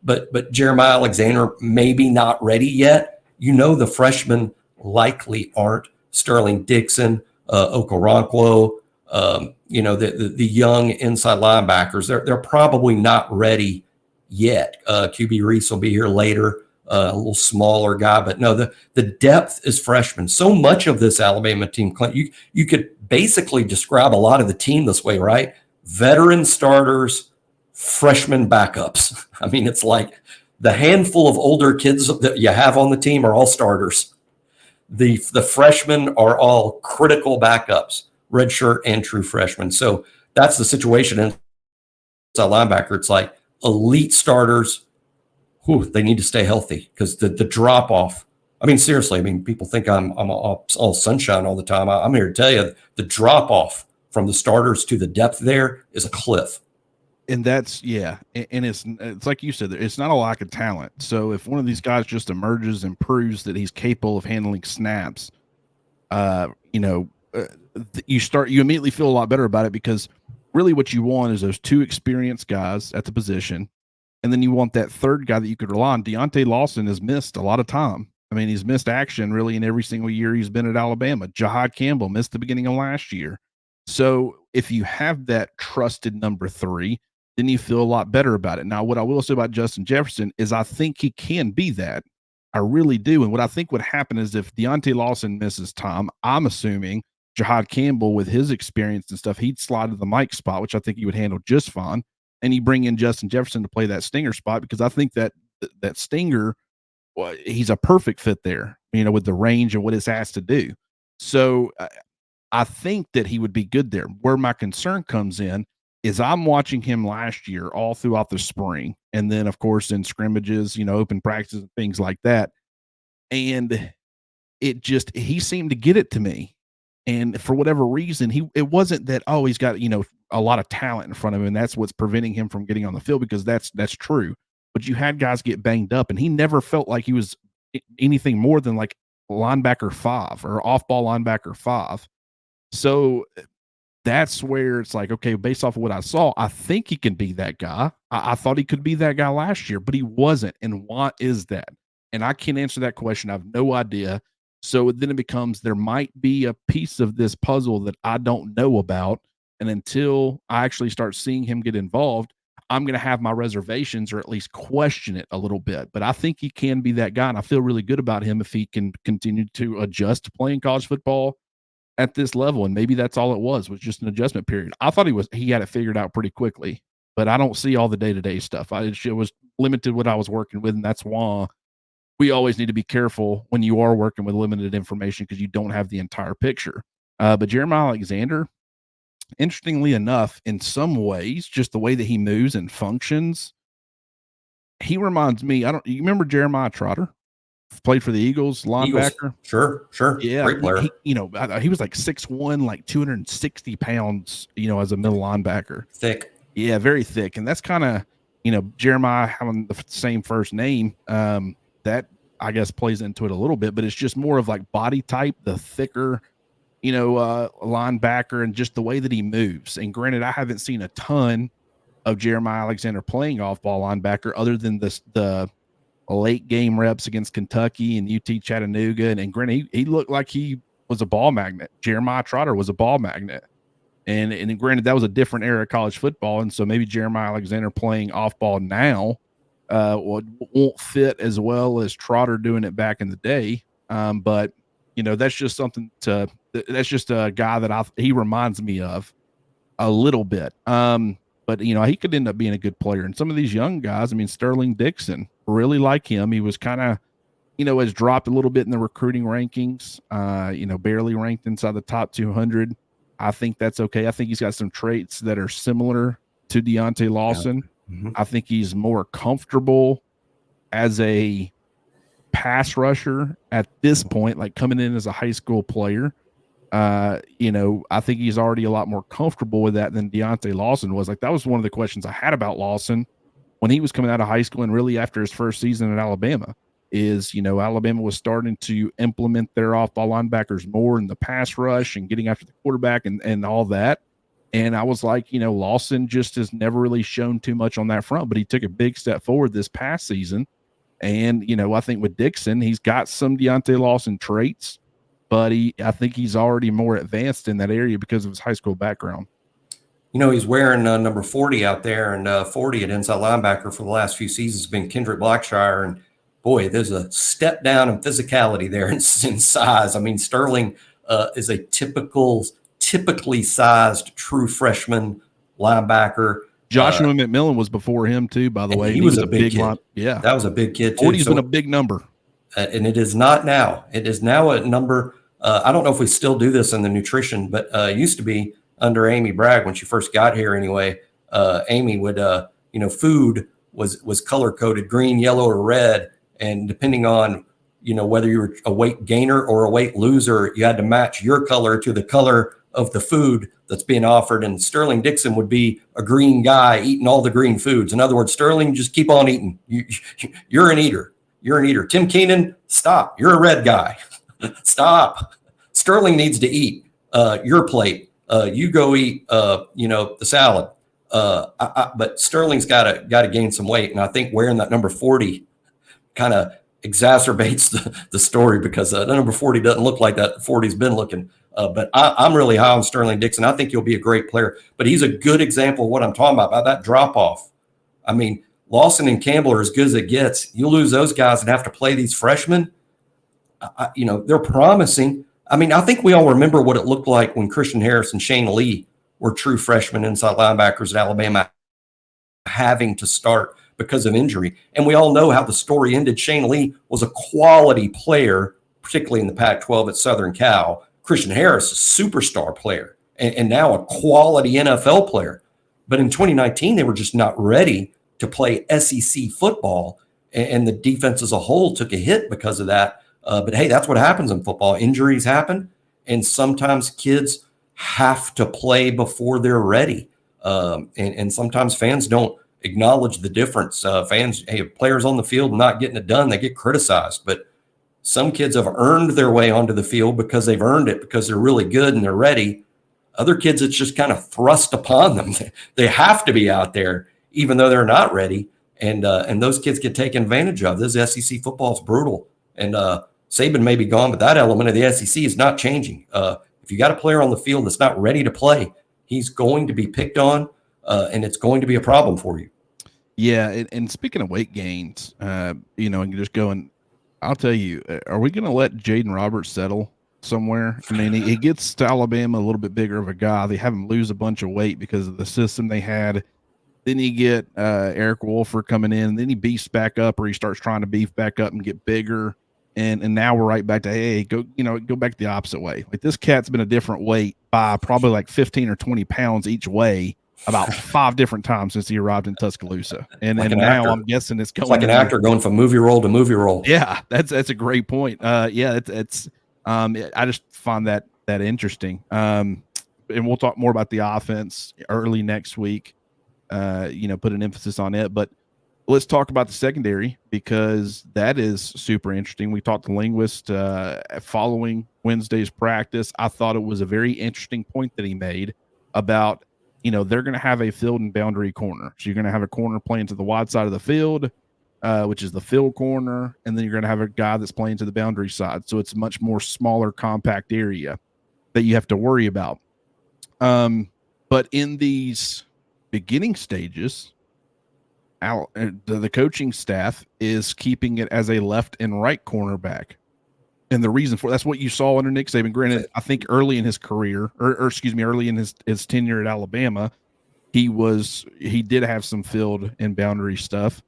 But Jeremiah Alexander maybe not ready yet. The freshmen likely aren't. Sterling Dixon, Okoronkwo, the young inside linebackers, they're probably not ready yet. QB Reese will be here later, a little smaller guy, but no, the depth is freshmen. So much of this Alabama team, Clint, you could basically describe a lot of the team this way, right? Veteran starters, freshman backups. I mean, it's like the handful of older kids that you have on the team are all starters. The freshmen are all critical backups, redshirt and true freshmen. So that's the situation in linebacker. It's like elite starters. They need to stay healthy because the drop off. I mean, seriously. I mean, people think I'm all sunshine all the time. I'm here to tell you the drop off from the starters to the depth there is a cliff. And that's and it's like you said, it's not a lack of talent. So if one of these guys just emerges and proves that he's capable of handling snaps, you immediately feel a lot better about it, because really what you want is those 2 experienced guys at the position, and then you want that third guy that you could rely on. Deontay Lawson has missed a lot of time. I mean, he's missed action really in every single year he's been at Alabama. Jahad Campbell missed the beginning of last year. So if you have that trusted number 3, then you feel a lot better about it. Now, what I will say about Justin Jefferson is I think he can be that. I really do. And what I think would happen is if Deontay Lawson misses time, I'm assuming Jahad Campbell, with his experience and stuff, he'd slide to the Mike spot, which I think he would handle just fine. And you bring in Justin Jefferson to play that stinger spot, because I think that stinger, he's a perfect fit there, with the range and what it's asked to do. So I think that he would be good there. Where my concern comes in is I'm watching him last year all throughout the spring, and then of course in scrimmages, open practices and things like that. And he seemed to get it to me. And for whatever reason, it wasn't that, he's got, a lot of talent in front of him, and that's what's preventing him from getting on the field, because that's true. But you had guys get banged up, and he never felt like he was anything more than like linebacker 5 or off-ball linebacker 5. So that's where it's like, okay, based off of what I saw, I think he can be that guy. I thought he could be that guy last year, but he wasn't. And why is that? And I can't answer that question. I have no idea. So then it becomes, there might be a piece of this puzzle that I don't know about. And until I actually start seeing him get involved, I'm going to have my reservations or at least question it a little bit. But I think he can be that guy, and I feel really good about him if he can continue to adjust to playing college football at this level. And maybe that's all it was just an adjustment period. I thought he had it figured out pretty quickly, but I don't see all the day-to-day stuff. It was limited what I was working with, and that's why we always need to be careful when you are working with limited information because you don't have the entire picture. But Jeremiah Alexander, interestingly enough, in some ways, just the way that he moves and functions, he reminds me. You remember Jeremiah Trotter? Played for the Eagles, linebacker. Sure. Yeah, Great player. He was like 6'1", like 260 pounds, as a middle linebacker. Thick. Yeah, very thick. And that's kind of, Jeremiah having the same first name, that I guess plays into it a little bit, but it's just more of like body type, the thicker, linebacker, and just the way that he moves. And granted, I haven't seen a ton of Jeremiah Alexander playing off-ball linebacker other than the late game reps against Kentucky and UT Chattanooga. And granted, he looked like he was a ball magnet. Jeremiah Trotter was a ball magnet. And granted, that was a different era of college football. And so maybe Jeremiah Alexander playing off-ball now won't fit as well as Trotter doing it back in the day. But, that's just that's just a guy that he reminds me of a little bit. But, he could end up being a good player. And some of these young guys, Sterling Dixon, really like him. He was kind of, has dropped a little bit in the recruiting rankings, barely ranked inside the top 200. I think that's okay. I think he's got some traits that are similar to Deontay Lawson. Yeah. Mm-hmm. I think he's more comfortable as a pass rusher at this point, like coming in as a high school player. I think he's already a lot more comfortable with that than Deontay Lawson was. Like, that was one of the questions I had about Lawson when he was coming out of high school and really after his first season at Alabama is, Alabama was starting to implement their off-ball linebackers more in the pass rush and getting after the quarterback and all that. And I was like, Lawson just has never really shown too much on that front, but he took a big step forward this past season. And, I think with Dixon, he's got some Deontay Lawson traits, but I think he's already more advanced in that area because of his high school background. He's wearing number 40 out there, and 40 at inside linebacker for the last few seasons has been Kendrick Blackshire. And boy, there's a step down in physicality there in size. Sterling is a typically sized true freshman linebacker. Joshua McMillan was before him too, by the way. He was a big kid. Yeah, that was a big kid too. 40's been a big number. And it is not now. It is now a number. I don't know if we still do this in the nutrition, but it used to be under Amy Bragg when she first got here anyway. Amy would, food was color-coded, green, yellow, or red. And depending on, whether you were a weight gainer or a weight loser, you had to match your color to the color of the food that's being offered. And Sterling Dixon would be a green guy eating all the green foods. In other words, Sterling, just keep on eating. You're an eater. You're an eater. Tim Keenan, stop. You're a red guy. Stop. Sterling needs to eat your plate. You go eat, the salad. But Sterling's got to gain some weight. And I think wearing that number 40 kind of exacerbates the story because the number 40 doesn't look like that 40's been looking. But I'm really high on Sterling Dixon. I think he'll be a great player. But he's a good example of what I'm talking about that drop-off. Lawson and Campbell are as good as it gets. You lose those guys and have to play these freshmen. They're promising. I think we all remember what it looked like when Christian Harris and Shane Lee were true freshmen inside linebackers at Alabama having to start because of injury. And we all know how the story ended. Shane Lee was a quality player, particularly in the Pac-12 at Southern Cal. Christian Harris, a superstar player, and now a quality NFL player. But in 2019, they were just not ready to play SEC football, and the defense as a whole took a hit because of that. But hey, that's what happens in football. Injuries happen, and sometimes kids have to play before they're ready. And sometimes fans don't acknowledge the difference. Players on the field not getting it done, they get criticized. But some kids have earned their way onto the field because they've earned it because they're really good and they're ready. Other kids, it's just kind of thrust upon them. They have to be out there, even though they're not ready. And those kids get taken advantage of. This SEC football is brutal. And Saban may be gone, but that element of the SEC is not changing. If you got a player on the field that's not ready to play, he's going to be picked on, and it's going to be a problem for you. Yeah, and speaking of weight gains, you know, and just going, I'll tell you, are we going to let Jaden Roberts settle somewhere? I mean, he gets to Alabama a little bit bigger of a guy. They have him lose a bunch of weight because of the system they had. Then you get Eric Wolfer coming in, and then he beefs back up, or he starts trying to beef back up and get bigger. And now we're right back to, hey, go back the opposite way. Like, this cat's been a different weight by probably like 15 or 20 pounds each way about 5 different times since he arrived in Tuscaloosa. And Like an now actor. I'm guessing it's going It's like an actor going from movie role to movie role. Yeah, that's a great point. Yeah, it's I just find that interesting. And we'll talk more about the offense early next week. You know, put an emphasis on it, but let's talk about the secondary, because that is super interesting. We talked to Linguist following Wednesday's practice. I thought it was a very interesting point that he made about, you know, they're going to have a field and boundary corner. So you're going to have a corner playing to the wide side of the field, which is the field corner, and then you're going to have a guy that's playing to the boundary side. So it's a much more smaller, compact area that you have to worry about. But in these beginning stages, the coaching staff is keeping it as a left and right cornerback. And the reason for that's what you saw under Nick Saban. Granted, I think early in his career, or excuse me, early in his tenure at Alabama, he did have some field and boundary stuff,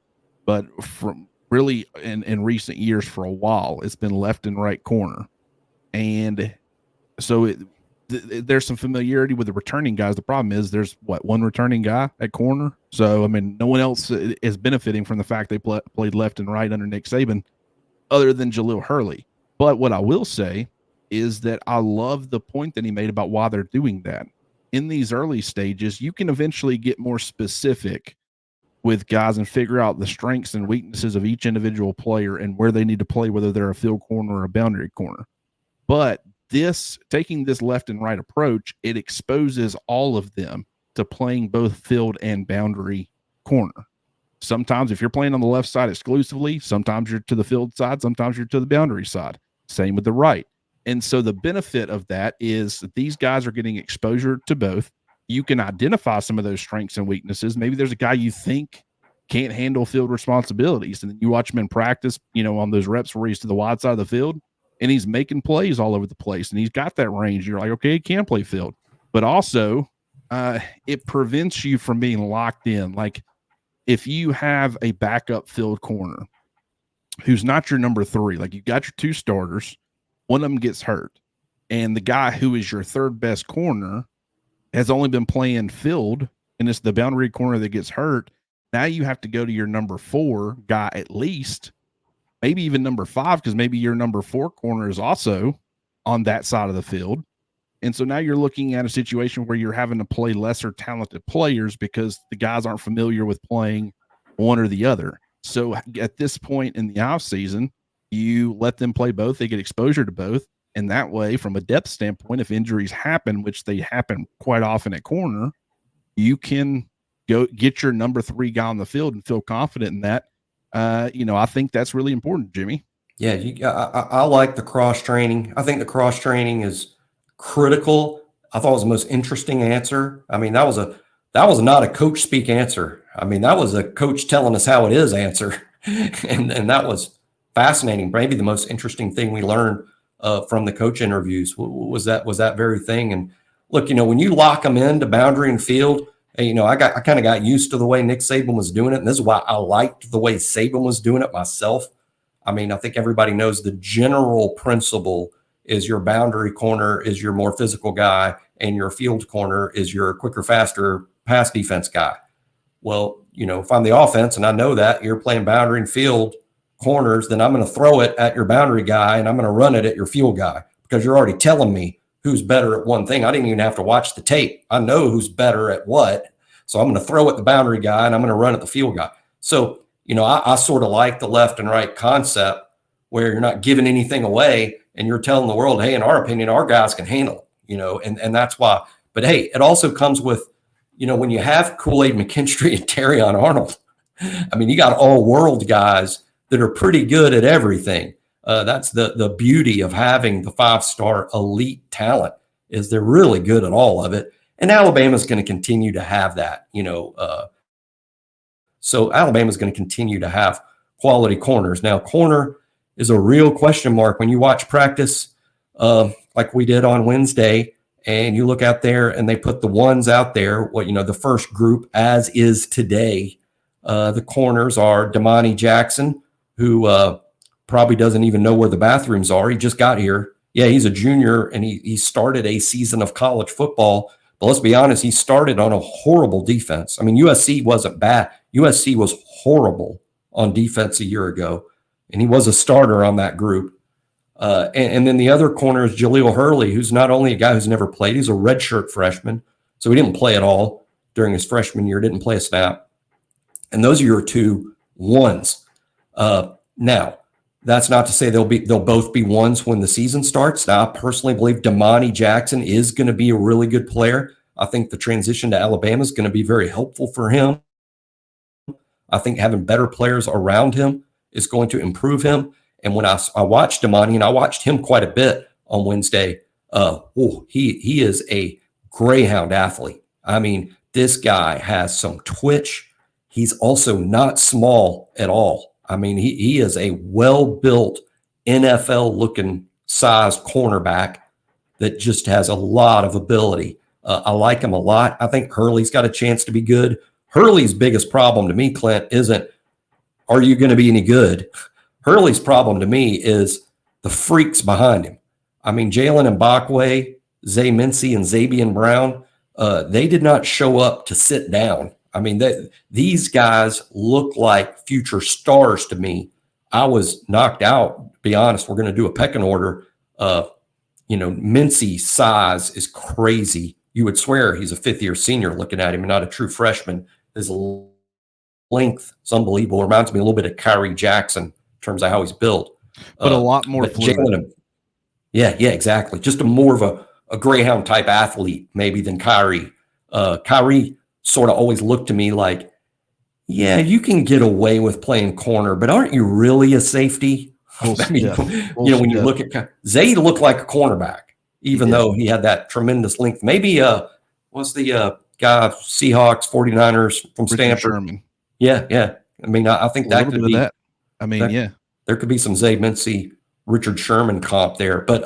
but from really in recent years, for a while, it's been left and right corner. And so there's some familiarity with the returning guys. The problem is there's one returning guy at corner. So, I mean, no one else is benefiting from the fact they played left and right under Nick Saban other than Jaleel Hurley. But what I will say is that I love the point that he made about why they're doing that. In these early stages, you can eventually get more specific with guys and figure out the strengths and weaknesses of each individual player and where they need to play, whether they're a field corner or a boundary corner. But taking this left and right approach, it exposes all of them to playing both field and boundary corner. Sometimes if you're playing on the left side exclusively, sometimes you're to the field side, sometimes you're to the boundary side. Same with the right. And so the benefit of that is that these guys are getting exposure to both. You can identify some of those strengths and weaknesses. Maybe there's a guy you think can't handle field responsibilities, and then you watch him in practice, you know, on those reps where he's to the wide side of the field, and he's making plays all over the place, and he's got that range. You're like, okay, he can play field. But also, it prevents you from being locked in. Like, if you have a backup field corner who's not your number 3, like you got your 2 starters, one of them gets hurt, and the guy who is your third best corner has only been playing field, and it's the boundary corner that gets hurt. Now you have to go to your number 4 guy at least, maybe even number 5, because maybe your number 4 corner is also on that side of the field. And so now you're looking at a situation where you're having to play lesser talented players because the guys aren't familiar with playing one or the other. So at this point in the offseason, you let them play both. They get exposure to both. And that way, from a depth standpoint, if injuries happen, which they happen quite often at corner, you can go get your number 3 guy on the field and feel confident in that. You know, I think that's really important, Jimmy. Yeah, I like the cross training. I think the cross training is critical. I thought it was the most interesting answer. I mean, that was not a coach speak answer. I mean, that was a coach telling us how it is answer, and that was fascinating. Maybe the most interesting thing we learned from the coach interviews was that very thing. And look, you know, when you lock them into boundary and field, you know, I kind of got used to the way Nick Saban was doing it, and this is why I liked the way Saban was doing it myself. I mean, I think everybody knows the general principle is your boundary corner is your more physical guy, and your field corner is your quicker, faster pass defense guy. Well, you know, if I'm the offense and I know that you're playing boundary and field corners, then I'm going to throw it at your boundary guy and I'm going to run it at your field guy, because you're already telling me who's better at one thing. I didn't even have to watch the tape. I know who's better at what. So I'm going to throw at the boundary guy and I'm going to run at the field guy. So, you know, I sort of like the left and right concept where you're not giving anything away and you're telling the world, hey, in our opinion, our guys can handle it, you know, and that's why. But hey, it also comes with, you know, when you have Kool-Aid McKinstry and Terrion Arnold, I mean, you got all world guys that are pretty good at everything. That's the beauty of having the 5-star elite talent, is they're really good at all of it. And Alabama's going to continue to have that, you know. So Alabama's going to continue to have quality corners. Now, corner is a real question mark when you watch practice, like we did on Wednesday, and you look out there and they put the ones out there, the first group as is today. The corners are Damani Jackson, who probably doesn't even know where the bathrooms are. He just got here. Yeah, he's a junior, and he started a season of college football. But let's be honest, he started on a horrible defense. I mean, USC wasn't bad. USC was horrible on defense a year ago, and he was a starter on that group. And then the other corner is Jaleel Hurley, who's not only a guy who's never played, he's a redshirt freshman. So he didn't play at all during his freshman year, didn't play a snap. And those are your two ones. Now, that's not to say they'll both be ones when the season starts. Now, I personally believe Damani Jackson is going to be a really good player. I think the transition to Alabama is going to be very helpful for him. I think having better players around him is going to improve him. And when I watched Damani, and I watched him quite a bit on Wednesday, he is a greyhound athlete. I mean, this guy has some twitch. He's also not small at all. I mean, he is a well-built NFL-looking size cornerback that just has a lot of ability. I like him a lot. I think Hurley's got a chance to be good. Hurley's biggest problem to me, Clint, isn't are you going to be any good? Hurley's problem to me is the freaks behind him. I mean, Jalen Mbakwe, Zay Mincy, and Zabian Brown, they did not show up to sit down. I mean, these guys look like future stars to me. I was knocked out, to be honest. We're going to do a pecking order. Mincy's size is crazy. You would swear he's a fifth-year senior looking at him and not a true freshman. His length is unbelievable. It reminds me a little bit of Kyrie Jackson in terms of how he's built. But a lot more fluid. Yeah, exactly. Just more of a Greyhound-type athlete maybe than Kyrie. Kyrie sort of always looked to me like, yeah, you can get away with playing corner, but aren't you really a safety? I mean, when you look at Zay looked like a cornerback, even though he had that tremendous length. Maybe what's the guy, Seahawks, 49ers from Stanford? Sherman. Yeah. I mean, I think that could be that. I mean, there could be some Zay Mincy, Richard Sherman comp there. But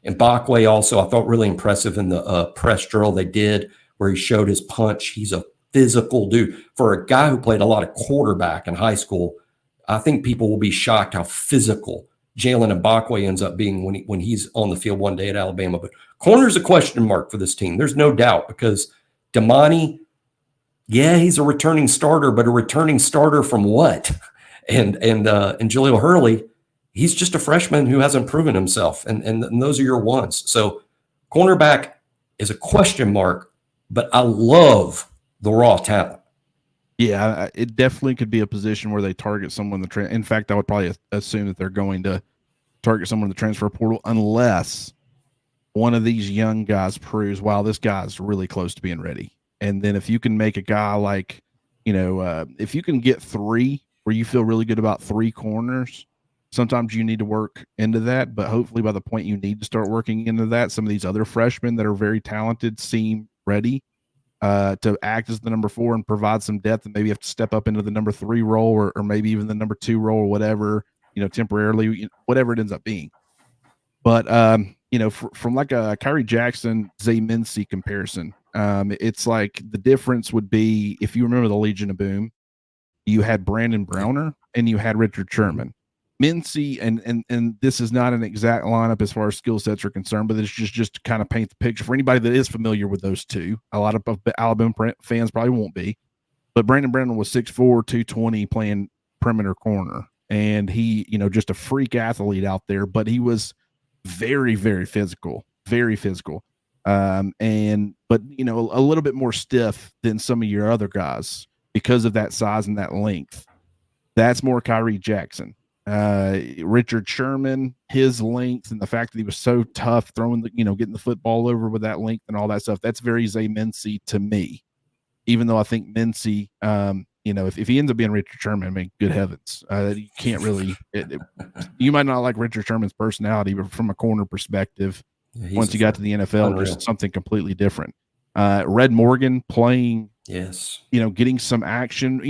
Mbakwe also, I thought really impressive in the press drill they did where he showed his punch. He's a physical dude. For a guy who played a lot of quarterback in high school, I think people will be shocked how physical Jalen Mbakwe ends up being when he's on the field one day at Alabama. But corner's a question mark for this team. There's no doubt because Damani, he's a returning starter, but a returning starter from what? And Jaleel Hurley, he's just a freshman who hasn't proven himself. And those are your ones. So cornerback is a question mark, but I love the raw talent. Yeah, it definitely could be a position where they target someone. In fact, I would probably assume that they're going to target someone in the transfer portal unless one of these young guys proves, wow, this guy's really close to being ready. And then if you can make a guy like, if you can get three where you feel really good about three corners, sometimes you need to work into that. But hopefully by the point you need to start working into that, some of these other freshmen that are very talented seem ready to act as the number 4 and provide some depth, and maybe have to step up into the number 3 role or maybe even the number 2 role or whatever, temporarily, whatever it ends up being. But, from like a Kyrie Jackson, Zay Mincy comparison, it's like the difference would be, if you remember the Legion of Boom, you had Brandon Browner and you had Richard Sherman. Mincy, and this is not an exact lineup as far as skill sets are concerned, but it's just to kind of paint the picture for anybody that is familiar with those two. A lot of Alabama fans probably won't be, but Brandon Browner was 6'4", 220, playing perimeter corner, and he, just a freak athlete out there, but he was very, very physical, very physical, but a little bit more stiff than some of your other guys because of that size and that length. That's more Kyrie Jackson. Richard Sherman, his length and the fact that he was so tough throwing getting the football over with that length and all that stuff, that's very Zay Mincy to me, even though I think Mincy, if he ends up being Richard Sherman, I mean, good heavens, you can't really, you might not like Richard Sherman's personality, but from a corner perspective, once you got to the NFL, there's something completely different. Red Morgan playing, yes, getting some action.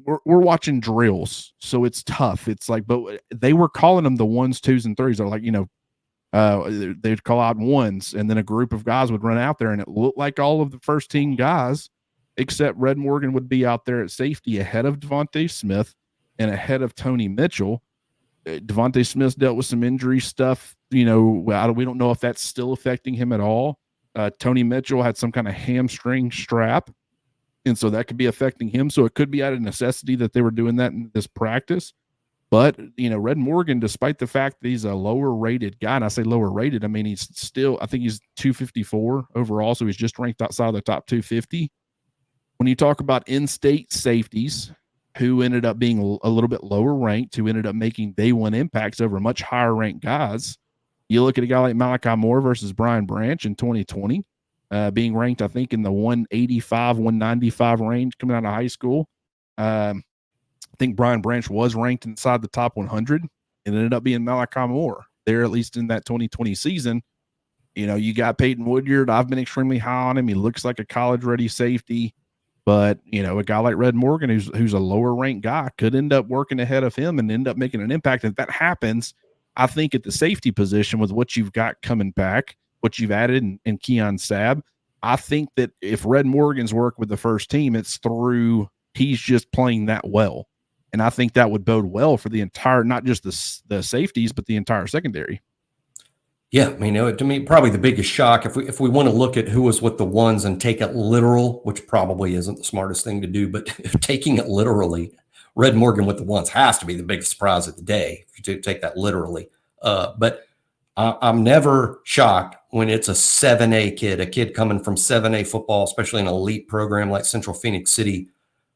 We're watching drills, so it's tough. It's like, but they were calling them the 1s, 2s, and 3s. They're like, they'd call out 1s, and then a group of guys would run out there, and it looked like all of the first team guys, except Red Morgan, would be out there at safety ahead of Devontae Smith and ahead of Tony Mitchell. Devontae Smith dealt with some injury stuff. We don't know if that's still affecting him at all. Tony Mitchell had some kind of hamstring strap, and so that could be affecting him. So it could be out of necessity that they were doing that in this practice. But, Red Morgan, despite the fact that he's a lower rated guy, and I say lower rated, I mean, he's still, I think he's 254 overall, so he's just ranked outside of the top 250. When you talk about in-state safeties who ended up being a little bit lower ranked, who ended up making day one impacts over much higher ranked guys, you look at a guy like Malachi Moore versus Brian Branch in 2020, being ranked, I think, in the 185, 195 range coming out of high school. I think Brian Branch was ranked inside the top 100 and ended up being Malachi Moore there, at least in that 2020 season. You got Peyton Woodyard. I've been extremely high on him. He looks like a college-ready safety. But, a guy like Red Morgan, who's a lower ranked guy, could end up working ahead of him and end up making an impact. And if that happens, I think at the safety position with what you've got coming back, what you've added in Keon Sabb, I think that if Red Morgan's work with the first team, it's through he's just playing that well. And I think that would bode well for the entire, not just the safeties, but the entire secondary. Yeah, I mean, to me, probably the biggest shock, if we want to look at who was with the 1s and take it literal, which probably isn't the smartest thing to do, but taking it literally, Red Morgan with the 1s has to be the biggest surprise of the day, if you take that literally. But I'm never shocked when it's a 7A kid, a kid coming from 7A football, especially an elite program like Central Phoenix City.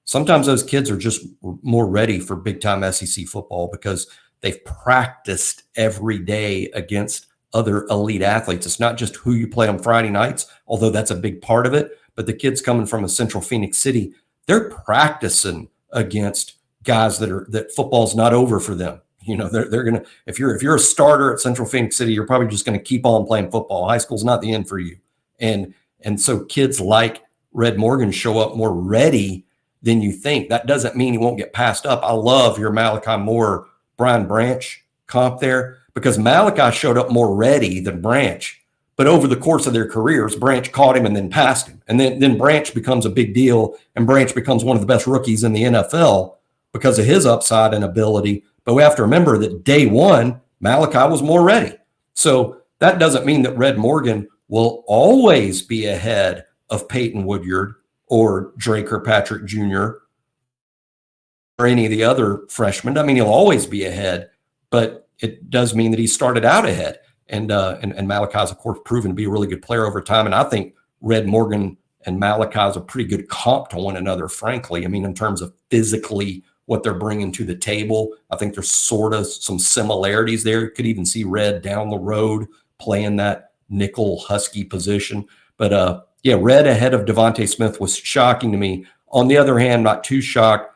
Sometimes those kids are just more ready for big-time SEC football because they've practiced every day against other elite athletes. It's not just who you play on Friday nights, although that's a big part of it. But the kids coming from a Central Phoenix City, they're practicing against guys that football's not over for them. They're gonna, if you're a starter at Central Phoenix City, you're probably just gonna keep on playing football. High school's not the end for you. And so kids like Red Morgan show up more ready than you think. That doesn't mean he won't get passed up. I love your Malachi Moore, Brian Branch comp there, because Malachi showed up more ready than Branch. But over the course of their careers, Branch caught him and then passed him. And then Branch becomes a big deal, and Branch becomes one of the best rookies in the NFL because of his upside and ability. But we have to remember that day one, Malachi was more ready. So that doesn't mean that Red Morgan will always be ahead of Peyton Woodyard or Drake or Patrick Jr. or any of the other freshmen. I mean, he'll always be ahead, but it does mean that he started out ahead. And Malachi's, of course, proven to be a really good player over time. And I think Red Morgan and Malachi is a pretty good comp to one another, frankly. I mean, in terms of physically what they're bringing to the table, I think there's sort of some similarities there. You could even see Red down the road playing that nickel Husky position. But yeah, Red ahead of Devontae Smith was shocking to me. On the other hand, not too shocked.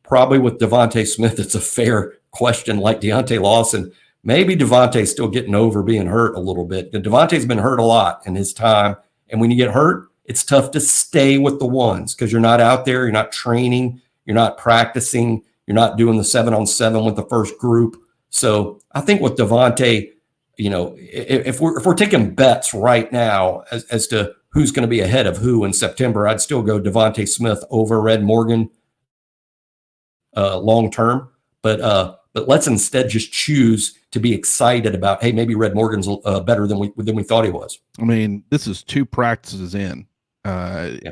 Probably with Devontae Smith, it's a fair question like Deontay Lawson. Maybe Devontae's still getting over being hurt a little bit. Devontae's been hurt a lot in his time. And when you get hurt, it's tough to stay with the 1s because you're not out there, you're not training, you're not practicing, you're not doing the 7-on-7 with the first group. So I think with Devontae, if we're taking bets right now as to who's going to be ahead of who in September, I'd still go Devontae Smith over Red Morgan long term. But let's instead just choose to be excited about, hey, maybe Red Morgan's better than we thought he was. I mean, this is 2 practices in. Yeah.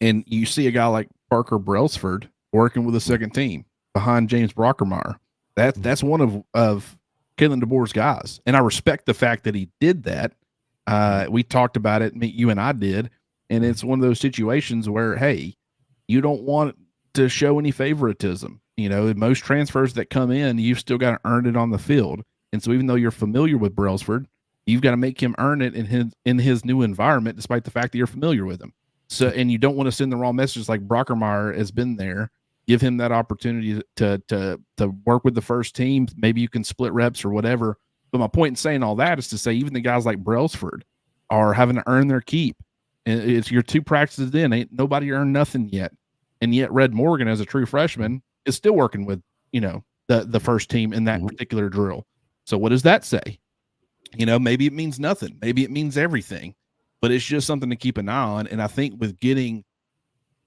And you see a guy like Parker Brailsford working with the second team behind James Brockermeyer. That's one of Kalen DeBoer's guys. And I respect the fact that he did that. We talked about it, you and I did. And it's one of those situations where, hey, you don't want to show any favoritism. Most transfers that come in, you've still got to earn it on the field. And so even though you're familiar with Brailsford, you've got to make him earn it in his new environment, despite the fact that you're familiar with him. So, and you don't want to send the wrong messages like Brockermeyer has been there. Give him that opportunity to work with the first team. Maybe you can split reps or whatever. But my point in saying all that is to say even the guys like Brailsford are having to earn their keep. It's your 2 practices in. Ain't nobody earned nothing yet. And yet Red Morgan, as a true freshman, is still working with, the first team in that particular drill. So what does that say? Maybe it means nothing. Maybe it means everything. But it's just something to keep an eye on. And I think with getting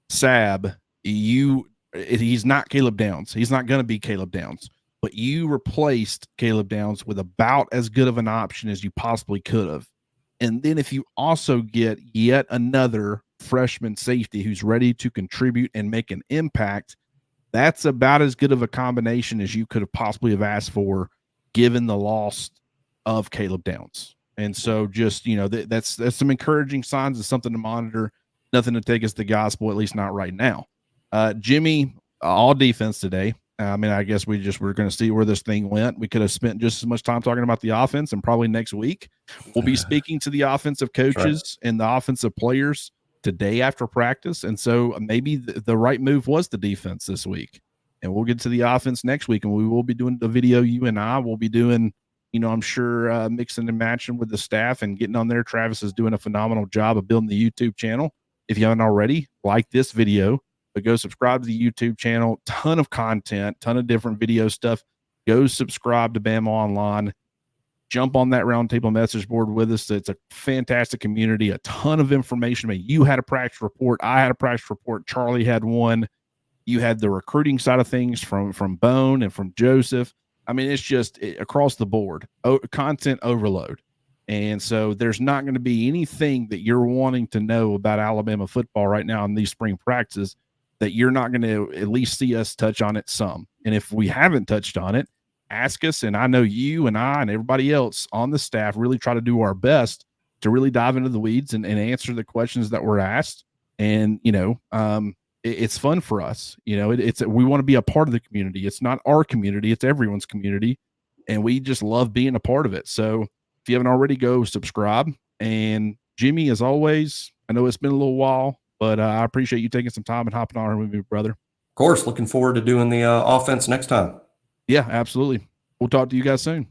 Sab, he's not Caleb Downs. He's not going to be Caleb Downs. But you replaced Caleb Downs with about as good of an option as you possibly could have. And then if you also get yet another freshman safety who's ready to contribute and make an impact, that's about as good of a combination as you could have possibly have asked for, given the loss of Caleb Downs. And so just, that's some encouraging signs of something to monitor. Nothing to take us to gospel, at least not right now. Jimmy, all defense today. I guess we're going to see where this thing went. We could have spent just as much time talking about the offense, and probably next week we'll be speaking to the offensive coaches and the offensive players today after practice. And so maybe the right move was the defense this week, and we'll get to the offense next week, and we will be doing the video. You and I will be doing, I'm sure mixing and matching with the staff and getting on there. Travis is doing a phenomenal job of building the YouTube channel. If you haven't already, like this video, but go subscribe to the YouTube channel. Ton of content, ton of different video stuff. Go subscribe to BamaOnLine. Jump on that roundtable message board with us. It's a fantastic community, a ton of information. You had a practice report. I had a practice report. Charlie had one. You had the recruiting side of things from Bone and from Joseph. It's just across the board. Content overload. And so there's not going to be anything that you're wanting to know about Alabama football right now in these spring practices that you're not going to at least see us touch on it some. And if we haven't touched on it, ask us. And I know you and I and everybody else on the staff really try to do our best to really dive into the weeds and answer the questions that were asked. And, it's fun for us. We want to be a part of the community. It's not our community. It's everyone's community. And we just love being a part of it. So if you haven't already, go subscribe. And Jimmy, as always, I know it's been a little while, but I appreciate you taking some time and hopping on with me, brother. Of course, looking forward to doing the offense next time. Yeah, absolutely. We'll talk to you guys soon.